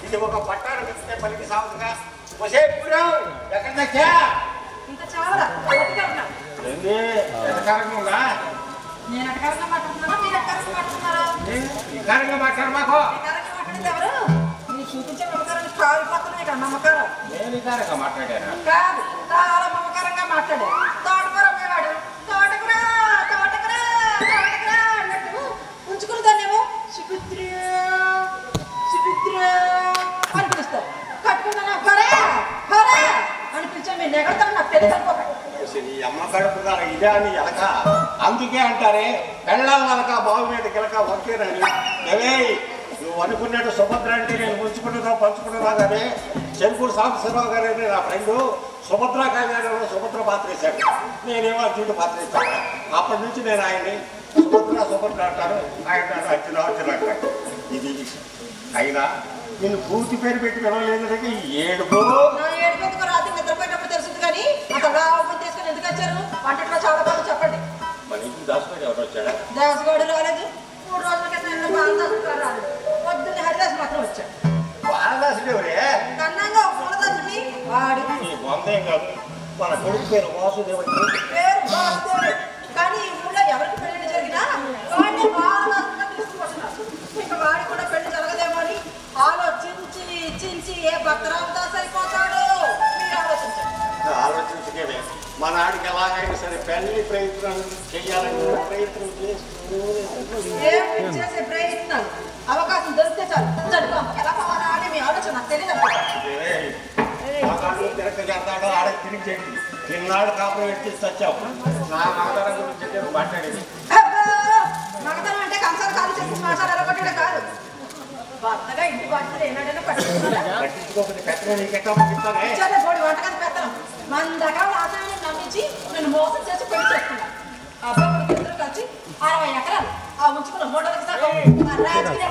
ఇది ఒక పట్టాను పెడితే పలికి సాగుతుందా వసే పూరావు ఎక్కడికా ఇంకా చాలా ఏంది ఎటకారంగా ఉందా నేను ఎటకారంగా మాట్లాడుతున్నానా మీరు ఎటకారంగా మాట్లాడుతున్నారా ఎటకారంగా మాట్లాడు మాకు ఎటకారంగా మాట్లాడింది ఎవరు మీరు చూపించే మమకారాన్ని కాలిపోతున్నాయి ఇక్కడ మమకారం నేను ఎటకారంగా మాట్లాడాను కాదు చాలా మమకారంగా మాట్లాడాడు తోటకూర అమ్మేవాడు తోటకూర తోటకూర తోటకూర అన్నట్టు ఉంచుకుని దాన్నేమో సుభిద్ర సుభిద్ర అని పిలుస్తారు కట్టుకున్నాను హరే హరే అని పిలిచా మీరు ఎక్కడతాను నాకు తెలియకపోతాయి ఈ అమ్మ కడుపు ఇదే అని ఎలక అందుకే అంటారే పెళ్ళాల వలక బావు మీద గిలక ఒకేనని అవే నువ్వు అనుకున్నట్టు సుభద్ర అంటే నేను ఉంచుకుంటున్నా పంచుకుంటున్నా కానీ చెరుకూరు సాంబశివరావు గారు అనే నా ఫ్రెండు సుభద్ర కళ్యాణంలో సుభద్ర పాత్ర వేశాడు నేనేమో అర్జునుడు పాత్ర వేశాను అప్పటి నుంచి నేను ఆయన్ని సుభద్ర సుభద్ర అంటాను ఆయన అర్జున అర్జున అంటాడు ఇది అయినా నేను పూర్తి పేరు పెట్టి పిలవలేదంటే ఏడుపు రాత్రి నిద్రపోయినప్పుడు తెలుస్తుంది కానీ అంత రావు తీసుకుని ఎందుకు వచ్చారు వంటట్లో చాలా బాగా చెప్పండి మన ఇంటికి దాచుకొని ఎవరు వచ్చాడా దాసుగోడు రాలేదు 3 రోజుల క్రితం బాలదాసు రాలేదు పొద్దున్న హరిదాసు మాత్రం వచ్చాడు బాలదాసుడు ఎవరే కన్నాగా పూలదాసుని వాడు వందేం కాదు మన కొడుకు పేరు వాసుదేవుడు పేరు వాసుదేవుడు కానీ ఈ ఊళ్ళో ఎవరికి పెళ్లి జరిగినా వాడిని బాలదాసుగా తీసుకుపోతున్నారు ఇంకా వాడి కూడా పెళ్లి జరగదేమో అని ఆలోచించి చించి ఏ భక్తరామదాస్ అయిపోతాడు మీరు ఆలోచించండి ఆలోచించకే మా నాడికి ఎలాగైనా సరే పెళ్లి ప్రయత్నం చేయాలని ప్రయత్నం చేసే ప్రయత్నాలు అవకాశం దొరికితే చాలు జరుగు ఎలా పోవాలా అని మీ ఆలోచన నాకు తెలియదు తిరగ చేస్తాడో ఆడ తిరిగి చేయండి నిన్నాడు కాపురం ఎట్టి చచ్చావు నా మగతనం గురించి నేను మాట్లాడేది మగతనం అంటే కంసాలు కాదు చేసి మాట్లాడాలనుకుంటే కాదు భర్తగా ఇంటి బాధ్యత ఏనాడైనా పట్టించుకోకపోతే పెత్తనం నీకెట్టా చెప్తానే పోడి వంటకాలు పెడతాను మన దగ్గర ఆదాయాన్ని నమ్మించి నన్ను మోసం చేసి పెళ్లి చేస్తున్నా ఆ అబ్బాయి ఇద్దరు కలిసి 60 ఎకరాలు ఆ ఉంచుకున్న మూటలకు సగం రాజకీయ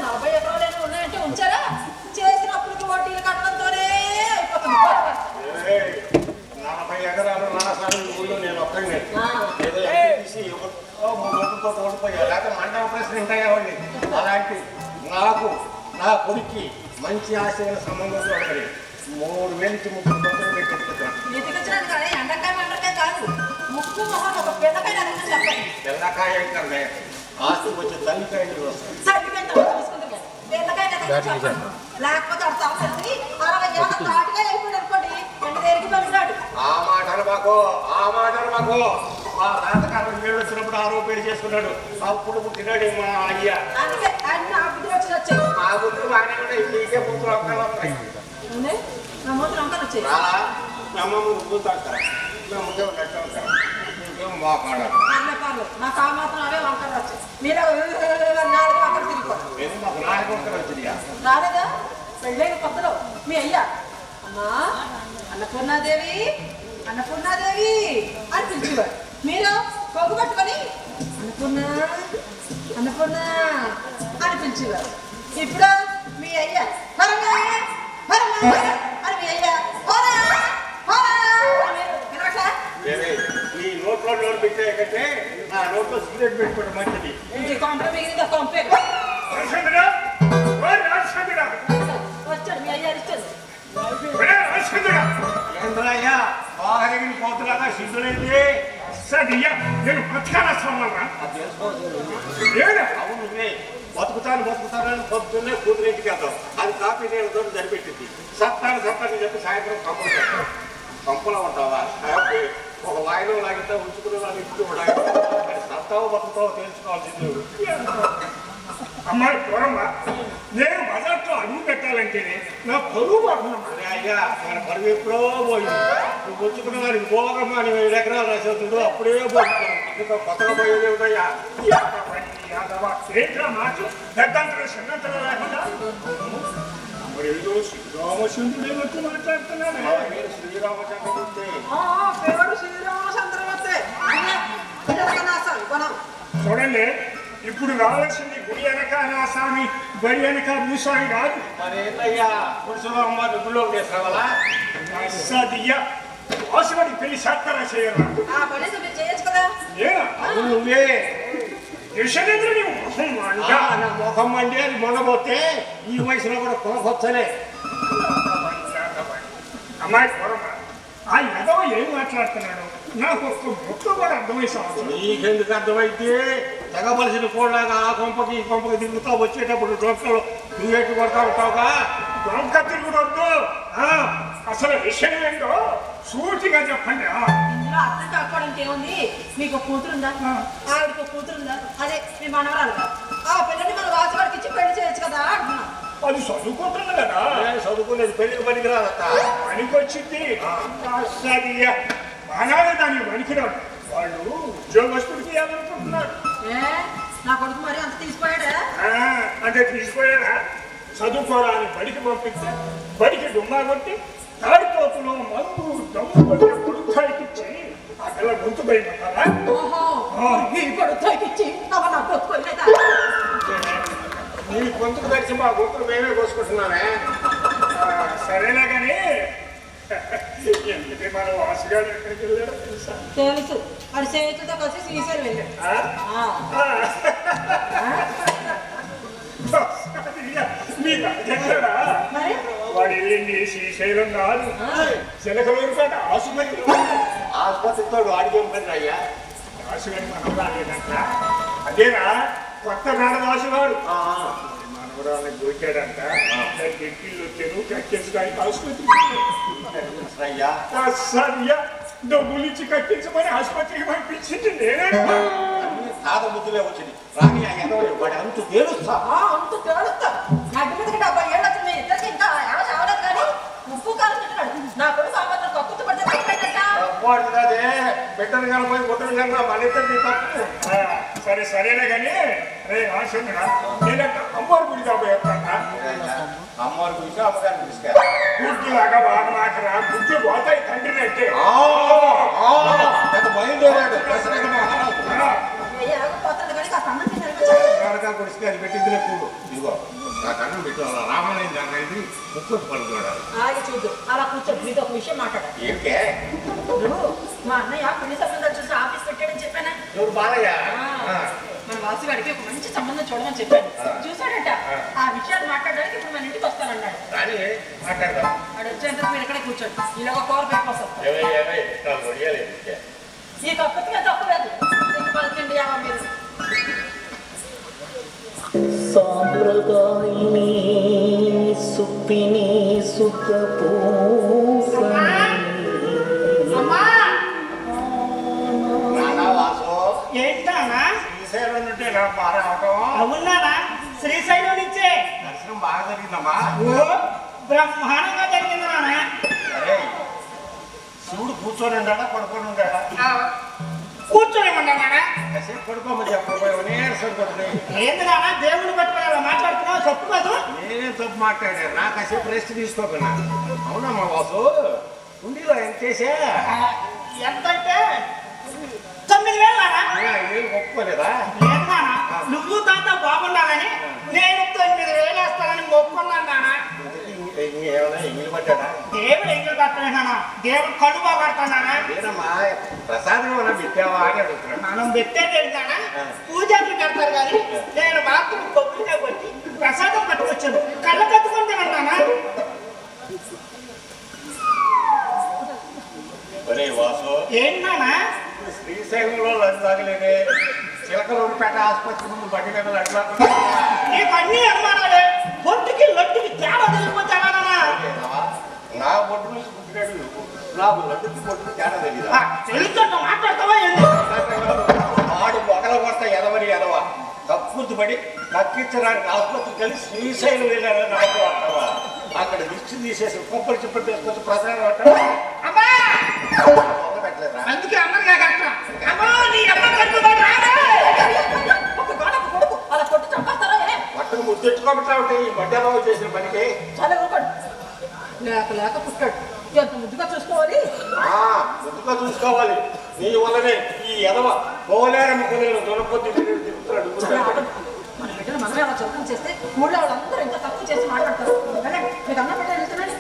40 ఎకరాలు ఉన్నాయంటే ఉంచారా చేసినప్పుడు వడ్డీలు కట్టడంతోనే అయిపోతుంది 40 ఎకరాలు నా సార్ ఊళ్ళో నేను ఒక్కడిని ఏదో తీసి ఓడిపోతా ఓడిపోయా లేకపోతే మండల ప్రశ్న ఉంటాయేవాడిని అలాంటి నాకు నా కొడుక్కి మంచి ఆశయం సంబంధం ఒకటి 3000 నుంచి 30 పెట్టేస్తున్నాను ఎండకాయ మండకాయ కాదు ముక్కు మొహం ఒక బెండకాయ చెప్పండి బెండకాయ అయితే ఆస్తికి వచ్చే తల్లికాయలు వస్తాయి లేకపోతే 60 ఏళ్ళ తాటిగా అయిపోయింది అనుకోండి ఎండ దేనికి పనికిరాడు ఆ మాటలు మాకు మా తాతకాలం నీళ్ళు వచ్చినప్పుడు 6 పెళ్లి చేసుకున్నాడు అప్పుడు పుట్టినాడు మా అయ్య అందుకే అన్ని ఆ బుద్ధి వచ్చి మా బుద్ధులు బాగానే ఉన్నాయి నీకే బుద్ధులు ఒక్కలు వస్తాయి నా మూతులు అంకలు వచ్చాయి మీ అమ్మమ్మ బుద్ధులు తాగుతారు మేము ముద్దే ఉన్నట్టు ఉంటారు ఇంకేమో మా పాడాలి పర్లేదు నాకు ఆ మాత్రం అవే వంకలు వచ్చాయి మీరు 4 వంకలు తిరిగిపోతారు మాకు 4 వంకలు వచ్చినాయా రాలేదా పెళ్ళైన కొత్తలో మీ అయ్యా అమ్మా అన్నపూర్ణాదేవి అన్నపూర్ణాదేవి అని పిలిచేవాడు మీరు పొగ్గు పట్టుకొని అన్నపూర్ణ అన్నపూర్ణ అని పిలిచేవారు ఇప్పుడు మీ అయ్యా హరమా హరమా అని మీ అయ్యా హోరా హోరా వినవట్లా ఈ నోట్లో నోరు పెట్టే కంటే నా నోట్లో సిగరెట్ పెట్టుకోవడం మంచిది ఇంటి కొంప మిగిలింది కొంపే వచ్చాడు మీ అయ్యా ఇచ్చాడు ఏంద్రయ్యా బాగా పోతులాగా సిద్ధులైతే నేను బతకాల అవును బతుకుతానని పొద్దున్నే కూతురింటికి వెళ్తాం అది కాపీ నీళ్ళతో సరిపెట్టింది సత్తాను చెప్పి సాయంత్రం కంపలో ఉంటావా ఒక వాయిలో లాగితే ఉంచుకునే వాళ్ళు ఇచ్చి ఉండాలి సత్తావు బతుకుతావో తెలుసుకోవాల్సింది అమ్మాయి పూర్వమ్మా నేను బజార్లో అడుగు పెట్టాలంటేనే నా పరువు బాగున్నాను అయ్యా మన పరువు ఎప్పుడో పోయింది నువ్వు ఉంచుకున్న వారికి పోగమ్మా 2 ఎకరాలు రాసేస్తుందో అప్పుడే పోయింది ఇంకా కొత్తగా పోయేది ఏమిటయ్యా ఏంట్రా మాట పెద్దంతలు చిన్నంతలు లేకుండా మరి ఏదో శ్రీరామచంద్రుడే వచ్చి మాట్లాడుతున్నాను. మీరు శ్రీరామచంద్రమూర్తి. పేరు శ్రీరామచంద్రమూర్తి. చూడండి, ఇప్పుడు రావాల్సింది గుడి వెనక నాసామి, బడి వెనక భూస్వామి కాదు. మరి ఏంటయ్యా పురుషులమ్మ గుడిలోకి తీసుకురావాలా? అస్సదియ్య వాసువాడికి పెళ్లి చేస్తారా చేయరా? చేయొచ్చు కదా. అవును నువ్వే. యశనేంద్రుడి మొహం అంట. నా ముఖం అండి అది మొనబోతే ఈ వయసులో కూడా కొనకొచ్చలే. అమ్మాయి పొరమ ఆ ఎదవ ఏం మాట్లాడుతున్నాడు నాకు ఒక్క మొక్క కూడా అర్థమై సంవత్సరం. నీకెందుకు అర్థమైతే తెగబలిసిన కోళ్ళగా ఆ కొంపకి ఈ కొంపకి తిరుగుతావు, వచ్చేటప్పుడు డొక్కలు నువ్వు ఎట్టు కొడతా ఉంటావుగా. దొంగ తిరుగుడొద్దు. అసలు విషయం ఏంటో సూటిగా చెప్పండి. ఇందులో అర్థం కాకపోవడానికి ఏముంది? మీకు కూతురుందా? ఆవిడకి కూతురుందా? అదే మీ మనవరాలు. ఆ పిల్లని మన వాసుగాడికి ఇచ్చి పెళ్లి చేయొచ్చు కదా అంటున్నా. అది చదువుకుంటుంది కదా. చదువుకునేది పెళ్లికి పనికిరాదట. పనికొచ్చింది. బాగానే దాన్ని పనికిరాడు. వాళ్ళు ఉద్యోగస్తుడికి ఇవ్వాలనుకుంటున్నారు. నా కొడుకు మరి అంత తీసిపోయాడా? అంటే తీసుకుపోయాడా? చదువుకోరా అని బడికి పంపిస్తే బడికి డుమ్మా కొట్టి తాడిపోతులో మందు దమ్ము కొట్టి కొడుకుడికిచ్చి ఆ పిల్ల గొంతు భయపడతారా? ఈ కొడుకుడికిచ్చి నా కొట్టుకోలేదా? నీ గొంతుకు తెచ్చి మా గొంతులు మేమే కోసుకుంటున్నామే. సరేనా కానీ ఎందుకంటే మన వాసుగాడు ఎక్కడికి వెళ్ళాడో తెలుసా? తెలుసు. అది స్నేహితులతో కలిసి శ్రీశైలం వెళ్ళాడు. మీకు చెప్పాడా? వాడు వెళ్ళింది శ్రీశైలం కాదు, చిలకలూరుపేట ఆసుపత్రి. ఆసుపత్రితో అడిగేం పని అయ్యా. రాసుగారి మనవరాలేదంట. అదేనా కొత్త నాడదాసుగాడు మనవరాళ్ళకి దొరికాడంట. దానికి ఎక్కిళ్ళు వచ్చారు, కక్కించడానికి ఆసుపత్రికి అయ్యా. డబ్బులు ఇచ్చి కక్కించమని ఆసుపత్రికి పంపించింది నేనే. తాత ముద్దులే వచ్చింది రాని వాడి అంతు తేలుస్తా. అంత తేలుస్తా. నాకు మీదకి 70 ఏళ్ళు వచ్చింది. ఇద్దరికి ఇంకా ఎవరు చావలేదు కానీ ఉప్పు కారం తింటున్నాడు. నా కొడుకు సామాన్లు కొత్త పడితే అదే బిడ్డను కనపోయి గుట్టను కన్నా మన ఇద్దరికి తప్పు. సరే సరేనే కానీ రే రాసుకున్నా నేనంటే అమ్మవారి గుడి కాబోయేస్తాను. అమ్మవారి గురించి అమ్మగారిని తీసుకెళ్ళి గుడ్డులాగా బాగా మాకరా. గుడ్లు పోతాయి తండ్రిని అంటే బయలుదేరాడు. పోతుంది కానీ కాస్త అన్నం తిని గుడికి అది పెట్టిందిలే కూడు. ఇదిగో నాకు అన్నం పెట్టు. రామాలయం దాన్ని ముక్కొట్టు పడుతున్నాడు. ఆగి చూద్దు. అలా కూర్చోండి. మీతో ఒక విషయం మాట్లాడాలి. ఏంటే మా అన్నయ్య పెళ్లి సంబంధాలు చూసి ఆఫీస్ పెట్టాడని చెప్పానా? ఎవరు బాలయ్య? మన వాసుగాడికి ఒక మంచి సంబంధం చూడమని చెప్పాను. చూసాడట. ఆ విషయాలు మాట్లాడడానికి ఇప్పుడు మన ఇంటికి వస్తానన్నాడు. కానీ మాట్లాడదాం. వాడు వచ్చేంత మీరు ఇక్కడే కూర్చోండి. ఇలాగ కూర పెట్టిపోతాం. ఈ కప్పతిగా తప్పలేదు. పలకండి అమ్మ మీరు. సాంప్రదాయిని సుప్పిని ఏంటన్నా శ్రీశైలం నుండి నా బాగా అవటం. అవునారా? శ్రీశైలం నుంచే దర్శనం బాగా జరిగిందమ్మా. ఓ బ్రహ్మాండంగా జరిగింది నాన్న. సరే శివుడు కూర్చొని ఉండాలా పడుకొని ఉండాలా? కూర్చొని ఉన్నానా? కాసేపు పడుకోమని చెప్పబోయే నీరసం కొట్టుకుని. ఏంది నాన్న దేవుని పట్టుకుని మాట్లాడుతున్నావు? తప్పు కాదు. నేనేం తప్పు మాట్లాడాను. నా కాసేపు రెస్ట్ తీసుకోకున్నా. అవునమ్మా వాసు ఉండిలో ఎంత చేసా? ఎంతంటే 9,000 నాన్న. ఏం ఒప్పుకోలేదా? లేదు నాన్న, నువ్వు తాత బాగుండాలని నేను 9,000 వేస్తానని మొక్కున్నాను నాన్న. ఏమైనా ఎంగిలి పడ్డా? దేవుడు ఎంగిలి కట్టలేనా? దేవుడు కళ్ళు బాగడుతున్నానా? లేదమ్మా ప్రసాదం ఏమైనా పెట్టావా అని అడుగుతున్నాను. మనం పెట్టేది నాన్న పూజారులు పెడతారు కానీ నేను మాత్రం కొబ్బరిగా కొట్టి ప్రసాదం పట్టుకొచ్చాను. కళ్ళ కట్టుకుంటానన్నా. వాసు ఏంటన్నా? శ్రీశైలంలో లడ్డు తాగలేదే. చిలకలూరుపేట ఆసుపత్రి ముందు బండి మీద లడ్డు నీకు అన్ని అనుమానాలే. బొట్టుకి లడ్డుకి తేడా తెలియపోతానా? నా బొట్టు నుంచి పుట్టినాడు. నాకు లడ్డుకి బొట్టుకి తేడా తెలియదా? తెలుగుతో మాట్లాడతావా? ఆడు మొగల కొడతా ఎదవరి ఎదవ తప్పుద్దు పడి కక్కించడానికి ఆసుపత్రికి వెళ్ళి శ్రీశైలం వెళ్ళారని నమ్మకం. అక్కడ దిష్టి తీసేసి కొబ్బరి చిప్పలు తీసుకొచ్చి ప్రసాదం పెట్టలేదా? అందుకే అమ్మగా కట్టా. అలా కొట్టి చంపేస్తారా? మట్టను ముద్దెట్టుకోబట్టా ఉంటే ఈ మధ్యాహ్నం చేసిన పనికి చాలా లేక లేక పుట్టాడు ఎంత ముద్దుగా చూసుకోవాలి. ముందుగా చూసుకోవాలి. నీ వల్లనే ఈ ఎదవ పోలేరమ్ముకునేను దొరకొద్ది తిరుగుతున్నాడు. మన బిడ్డలు మనమే అలా చదువు చేస్తే ఊళ్ళో వాళ్ళందరూ ఎంత తక్కువ చేసి మాట్లాడతారు. వెళ్ళండి, మీకు అన్న పెట్టాలి వెళ్తున్నాడు.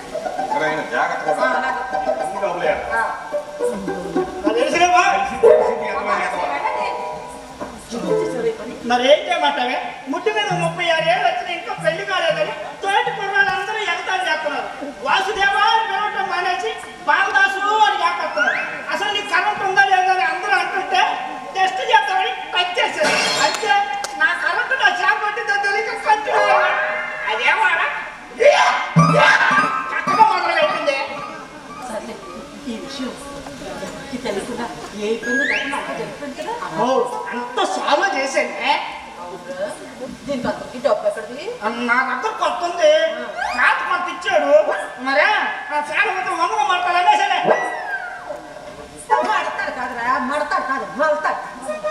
జాగ్రత్తగా మరేం చేయమంటావే? ముట్టు మీద 36 ఏళ్ళు వచ్చిన ఇంకా పెళ్లి కాలేదని తోటి కుర్రాళ్ళందరూ ఎగతాలు చేస్తున్నారు. వాసుదేవా అని పిలవటం మానేసి బాలదాసు అని కాకొస్తున్నారు. అసలు నీకు కరెంట్ ఉందా లేదా అని అందరూ అంటుంటే టెస్ట్ చేద్దామని కట్ చేశారు. అయితే నా కరెంట్ నా చేప పట్టిందో తెలియక కట్టు అదేవాడా చక్కగా మొదలుపెట్టింది. సర్లే, ఈ విషయం ఎవరికి తెలియకుండా ఏ ఇబ్బంది లేకుండా అక్క చెప్తుంది కదా. అంత సాల్వ్ చేసేనే. దీనికి అందరికి డబ్బు ఎక్కడిది? నా దగ్గర కొత్త ఉంది. నాకు కొంత ఇచ్చాడు. మరే ఆ ఫ్యాన్ మొత్తం మమ్మల్ని మడతాడనే సరే మడతాడు కాదురా, మడతాడు కాదు, మడతాడు.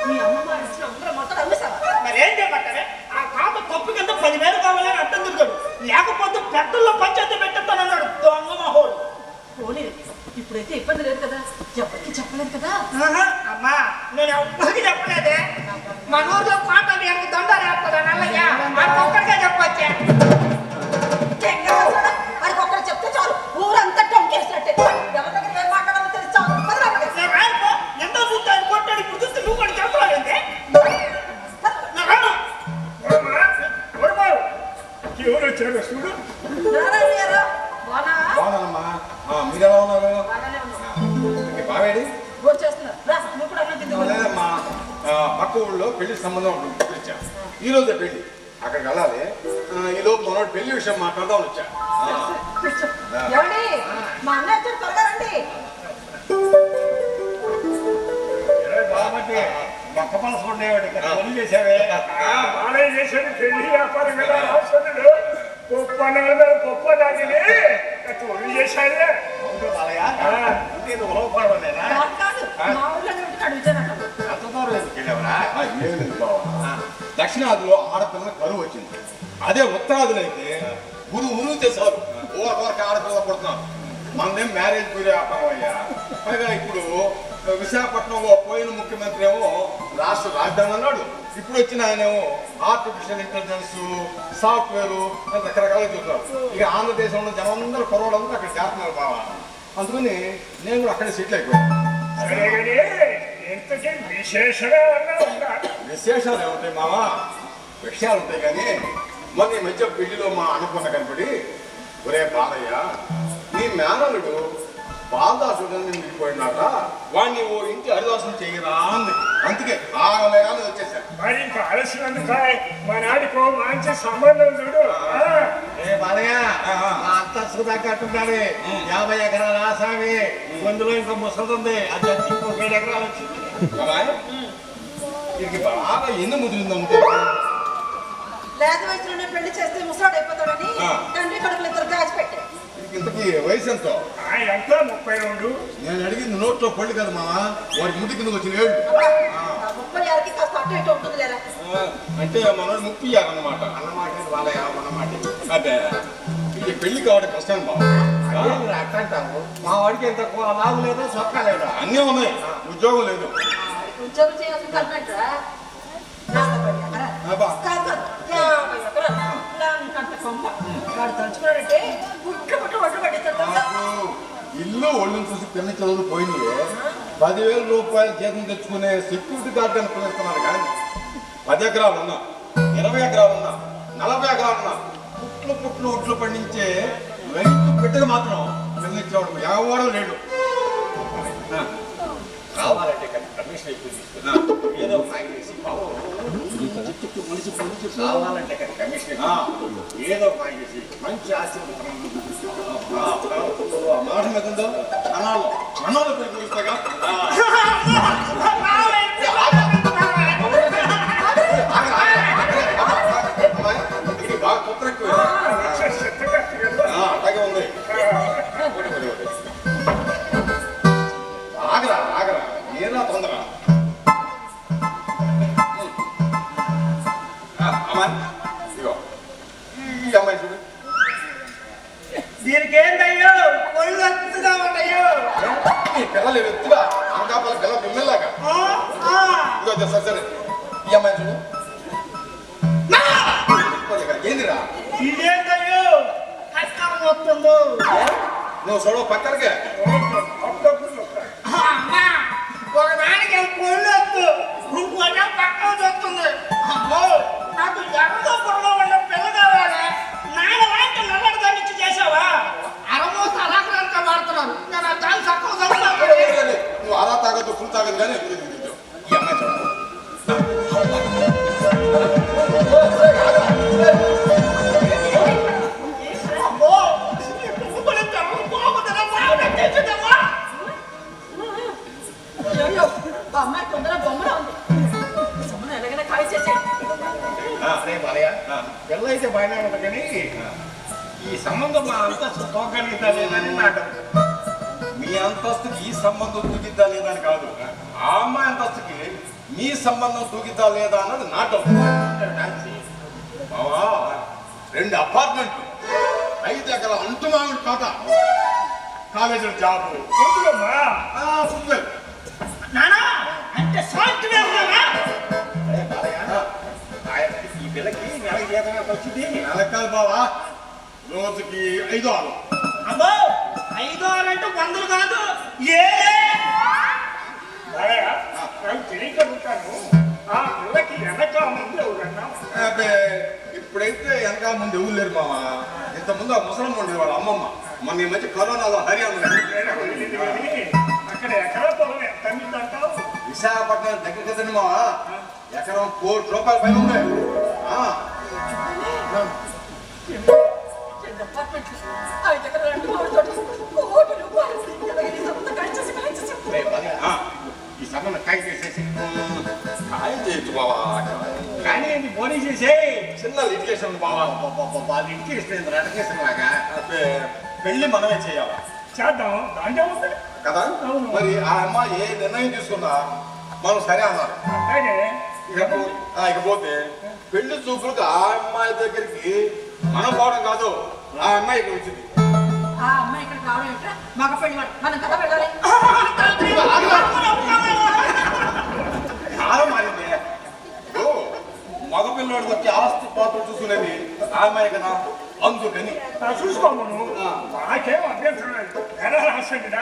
మీ అమ్మ మాడిచ్చిన అందరూ మొత్తం అమ్మేశావా? మరేం చేయమంటారే? ఆ కాదు తప్పు కింద 10,000 కావాలని అడ్డం తిరిగాడు. లేకపోతే పెద్దల్లో పంచాయతీ పెట్టేస్తానన్నాడు దొంగ మహోడు. పోనీ, ఇప్పుడైతే ఇబ్బంది లేదు కదా, ఎవరికి చెప్పలేదు కదా. అమ్మా నేను ఎవ్వరికి చెప్పలేదే. మన ఊర్లో పాట నేను దండాలు వేస్తాడా నల్లయ్య ఒక్కడికే చెప్పొచ్చే. వాడికి ఒక్కడు చెప్తే చాలు, ఊరంతా టొంకేసినట్టే. ఎవరి దగ్గర ఏం మాట్లాడాలో తెలిసి చాలు. నేను రానుకో ఎంతో చూస్తే ఆయన కొట్టాడు. ఇప్పుడు చూస్తే నువ్వు కూడా చెప్పలేదంటే ఎవరు వచ్చారు చూడు. బాగున్నానమ్మా. మీరు ఎలా ఉన్నారు? బావేడి లేదమ్మా. పక్క ఊళ్ళో పెళ్లి సంబంధం పిలిచా. ఈ రోజే పెళ్లి, అక్కడికి వెళ్ళాలి. ఈ లోపు మనోడు పెళ్లి విషయం మాట్లాడదాం వచ్చా. మా అన్న వచ్చాడు, త్వరగా రండి. బాబట్టి మొక్క మనసు ఉండేవాడు పెళ్లి చేసావే. బాలయ్య చేసేది పెళ్లి వ్యాపారం కదా. రాష్ట్రుడు గొప్ప గొప్ప దానిని తొలి చేశాడే. దక్షిణాదిలో ఆడపిల్ల కరువు వచ్చింది. అదే ఉత్తరాదిలో అయితే ఉరువు తెస్తారు. ఓరకొరకు ఆడపిల్ల పడుతున్నాం. మనదేం మ్యారేజ్ పూరి వ్యాపారం అయ్యా. పైగా ఇప్పుడు విశాఖపట్నంలో పోయిన ముఖ్యమంత్రి ఏమో రాష్ట్ర రాజధాని అన్నాడు. ఇప్పుడు వచ్చిన ఆయనేమో ఆర్టిఫిషియల్ ఇంటెలిజెన్స్, సాఫ్ట్వేర్ రకరకాలుగా చూస్తున్నారు. ఇక ఆంధ్రదేశంలో జనందరూ కొరవడంతో అక్కడ చేస్తున్నారు బావా. అందుకని నేను కూడా అక్కడే సెటిల్ అయిపోయాను. విశేషాలు ఏముంటాయి మావా? విషయాలు ఉంటాయి కానీ మొన్న ఈ మధ్య పెళ్లిలో మా అనుకున్న కనపడి, ఒరే బాలయ్య, నీ మేనలుడు బాలదాసుడు మిగిలిపోయినారా, వాడిని ఓ ఇంటి హరిదాసం చేయరా అంది. అందుకే ఆగలేగానే వచ్చేసాను. మరి ఇంకా ఆలస్యం మా నాడికో మంచి సంబంధం చూడు. బాలయ్య అంతస్తు దాకా కట్టున్నాడు. 50 ఎకరాల ఆసామి, అందులో ఇంకా ముసలి ఉంది. అది ఇంకో 7 ఎకరాలు వచ్చింది. ఇది బాగా ఎన్ని ముదిరిందంటే లేత వయసులోనే పెళ్లి చేస్తే ముసలాడు అయిపోతాడని తండ్రి కొడుకులు ఇద్దరు కాచి పెట్టారు. ఇంతకీ వయసు ఎంతో? ఎంత 32. నేను అడిగింది నోట్లో పళ్ళు కదా మామ, వాడికి ముందు కిందకు వచ్చిన 7. 36కి కాస్త అటు ఇటు ఉంటుంది లేదా? అంటే మనోడు 30 అన్నమాట. అన్నమాట బాలయ్య అన్నమాట. అదే ఇది పెళ్లి కావడం కష్టం బాబు. అట్టంటావు మా వాడికి ఎంత లాభం లేదా, సొక్క లేదా, అన్నీ ఉన్నాయి. ఉద్యోగం లేదు. ఉద్యోగం చేయాల్సిన కల్పెట్టరా? వాడు తలుచుకున్నాడంటే పుట్టు పుట్టు ఒడ్డు పడేస్తాడు. ఇల్లు ఒళ్ళుని చూసి పిల్ల చదువులు పోయినాయి. 10,000 రూపాయలు జీతం తెచ్చుకునే సెక్యూరిటీ గార్డ్ అని పిలుస్తున్నారు. కానీ 10 ఎకరాలు ఉన్నా, 20 ఎకరాలు ఉన్నా, 40 ఎకరాలు ఉన్నా, పుట్లు ఒట్లు పండించే రైతు బిడ్డకు మాత్రం పిల్లనిచ్చేవాడు ఎవరు లేడు. కావాలంటే కమిషన్ ఎక్కువ తీసుకున్నా ఏదో చేసి బాబు మనిషి కావాలంటే కమిషన్ ఏదో చేసి మంచి ఆశీర్వదం మాట మీద ఉందో అనాలు పెట్టి చూస్తాగా. బాగా కుత్ర ఎక్కువ అట్లాగే ఉంది. ఆగరా ఆగరా ఏదా తొందర. అమ్మాయి ఇదిగో ఈ అమ్మాయి చూడు. దీనికి ఏంటయ్యో ఎర్రలు ఎత్తుగా అంకాపాల పిల్ల పిల్లలాగా ఇదిగో సరే సరే ఈ అమ్మాయి చూడు ఏందిరా ఇదేంటయ్యో కష్టం వస్తుందో నువ్వు చూడవు పక్కనకే ఒకదానికి పొల్లు వద్దు ఇంకోటే పక్కన వస్తుంది అమ్మో నాకు ఎర్రదో పొరలో ఉన్న పిల్ల కావాలి నాయన లాంటి నల్లడి దాన్ని చేసావా అరమోసి అలాగంతా వాడుతున్నాను నేను ఆ దాన్ని తక్కువ చదువుతాను నువ్వు అలా తాగొద్దు ఫుల్ తాగదు కానీ ఈ అమ్మాయి చూడ అమ్మో ఇప్పుడు తెల్ల పోగుతుందా బాగుంటుందమ్మా అయ్యో ఆ అమ్మాయి తొందర బొమ్మలా ఉంది సమ్మను ఎలాగైనా ఖాళీ చేసేయండి అరే బాలయ్య పిల్ల అయితే బాగానే ఉంది కానీ ఈ సంబంధం మా అంతస్తు తోగలిగితా లేదని నా డౌట్. మీ అంతస్తుకి ఈ సంబంధం తూగిద్దా లేదా అని కాదు ఆ అమ్మాయి అంతస్తుకి మీ సంబంధం తూగిద్దా లేదా అన్నది నా డౌట్. బావా 2 అపార్ట్మెంట్లు 5 ఎకరాల అంటుమామిడి తోట కాలేజీలో జాబు నానా అంటే సాఫ్ట్వేర్ నానా అరే బాలయ్య ఈ పిల్లకి నెలకి జీతం ఎంత వచ్చింది? నెల కాదు బావా రోజుకి 5-6 అబ్బో 5-6 అంటే 100 కాదు బాలయ్య నాకు తెలియకడుగుతాను ఆ పిల్లకి వెనక ముందు ఎవరన్నా అబ్బే ఇప్పుడైతే వెనక ముందు ఎవరు లేరు మావా ఇంతకుముందు ఆ ముసలమ్మ ఉండేది వాళ్ళ అమ్మమ్మ మొన్న ఈ మధ్య కరోనాలో హర్యానా అక్కడ ఎకరా పొలం ఎంత అంటావు? విశాఖపట్నం దగ్గర కదండి మావా ఎకరం 1 కోటి రూపాయల పైన ఉంది అపార్ట్మెంట్లు 5 ఎకరాల రెండు తోటి కోటి రూపాయలు ఎలాగైనా ఈ సంబంధం ఖాళీ చేసి రే బాలయ్య ఈ సంబంధం కాయ చేసేసి ఖాయం చేయొచ్చు బావా కానీ ఇది పోనీ చేసే చిన్న లిటిగేషన్ బావా వాళ్ళు ఇంటికి ఇస్తుంది రటకేసిన లాగా అబ్బే పెళ్లి మనమే చేయాలా చేద్దాం దాంట్లో ఉంది కదా మరి ఆ అమ్మాయి ఏ నిర్ణయం తీసుకున్నా మనం సరే అన్నారు ఇకపోతే పెళ్లి చూపులకు ఆ అమ్మాయి దగ్గరికి మనం పోవడం కాదు ఆ అమ్మాయి ఇక్కడ వచ్చింది ఆ అమ్మాయి ఇక్కడికి రావడం ఏంట్రా మగ పెళ్లి వాడు మనం కదా వెళ్ళాలి చాలా మారింది ఓ, మగ పిల్లడికి వచ్చి ఆస్తి పాత్ర చూసుకునేది ఆ అమ్మాయి కదా అందుకని చూసుకోమను నాకేం అభ్యంతరం లేదు ఎలా రాసండిరా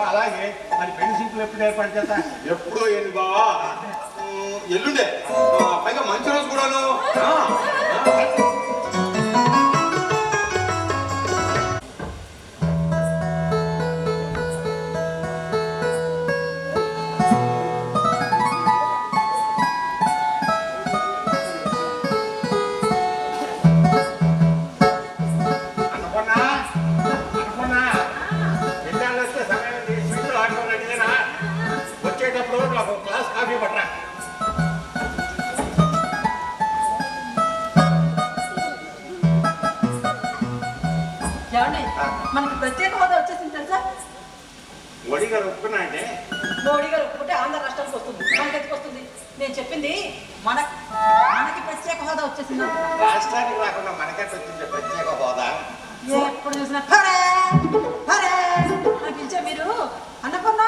అలాగే మరి పెళ్లి సింపుల్ ఎప్పుడు ఏర్పాటు చేస్తా ఎప్పుడో ఏంది బావా ఎల్లుండే పైగా మంచి రోజు కూడాను అనుకున్నా ఎన్నాళ్ళు వస్తే సమయం స్వీట్లు ఆటో రెడీనా వచ్చేటప్పుడు నాకు క్లాస్ కాఫీ పట్టరా ఏమండి మనకి ప్రత్యేక హోదా వచ్చేసింది తెలుసా మోడీ గారు ఒప్పుకున్నా అంటే మోడీ గారు ఒప్పుకుంటే ఆంధ్ర రాష్ట్రానికి వస్తుంది మనకి ఎందుకు వస్తుంది నేను చెప్పింది మనకి ప్రత్యేక హోదా వచ్చేసింది రాష్ట్రానికి రాకుండా మనకెట్ వచ్చింది ప్రత్యేక హోదా ఎప్పుడు చూసినా హరే హరే అని పిలిచే మీరు అన్నపూర్ణ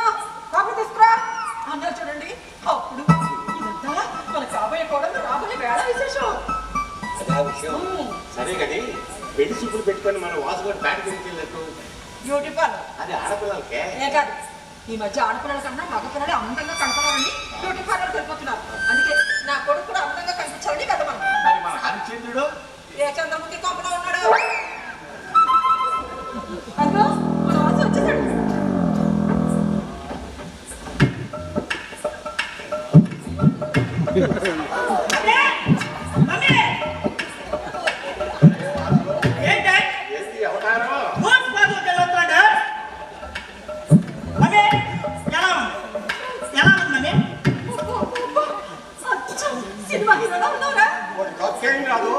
కాఫీ తీసుకురా అన్నారు చూడండి అప్పుడు ఇదంతా మన కాబోయే కోడలు రాబోయే వేళ విశేషం అదే విషయం సరే కది పెళ్లి చూపులు పెట్టుకొని మన వాసుగారు బ్యాంక్ వెళ్ళినట్టు బ్యూటీ పార్లర్ అది ఆడపిల్లలకే ఏ కాదు ఈ మధ్య ఆడపిల్లల కన్నా మగ పిల్లలు అందంగా కనపడాలని బ్యూటీ పార్లర్ వెళ్ళిపోతున్నారు అందుకే నా కొడుకు కూడా అందంగా కనిపించాలని కదా మనం మరి మన హరిశ్చంద్రుడు ఏ చంద్రముఖి కొంపలో ఉన్నాడు అదిగో మన వాసు వచ్చేసాడు ఏంటి అవతారం సినిమా హీరోలా ఉన్నావురా కొత్తేం కాదు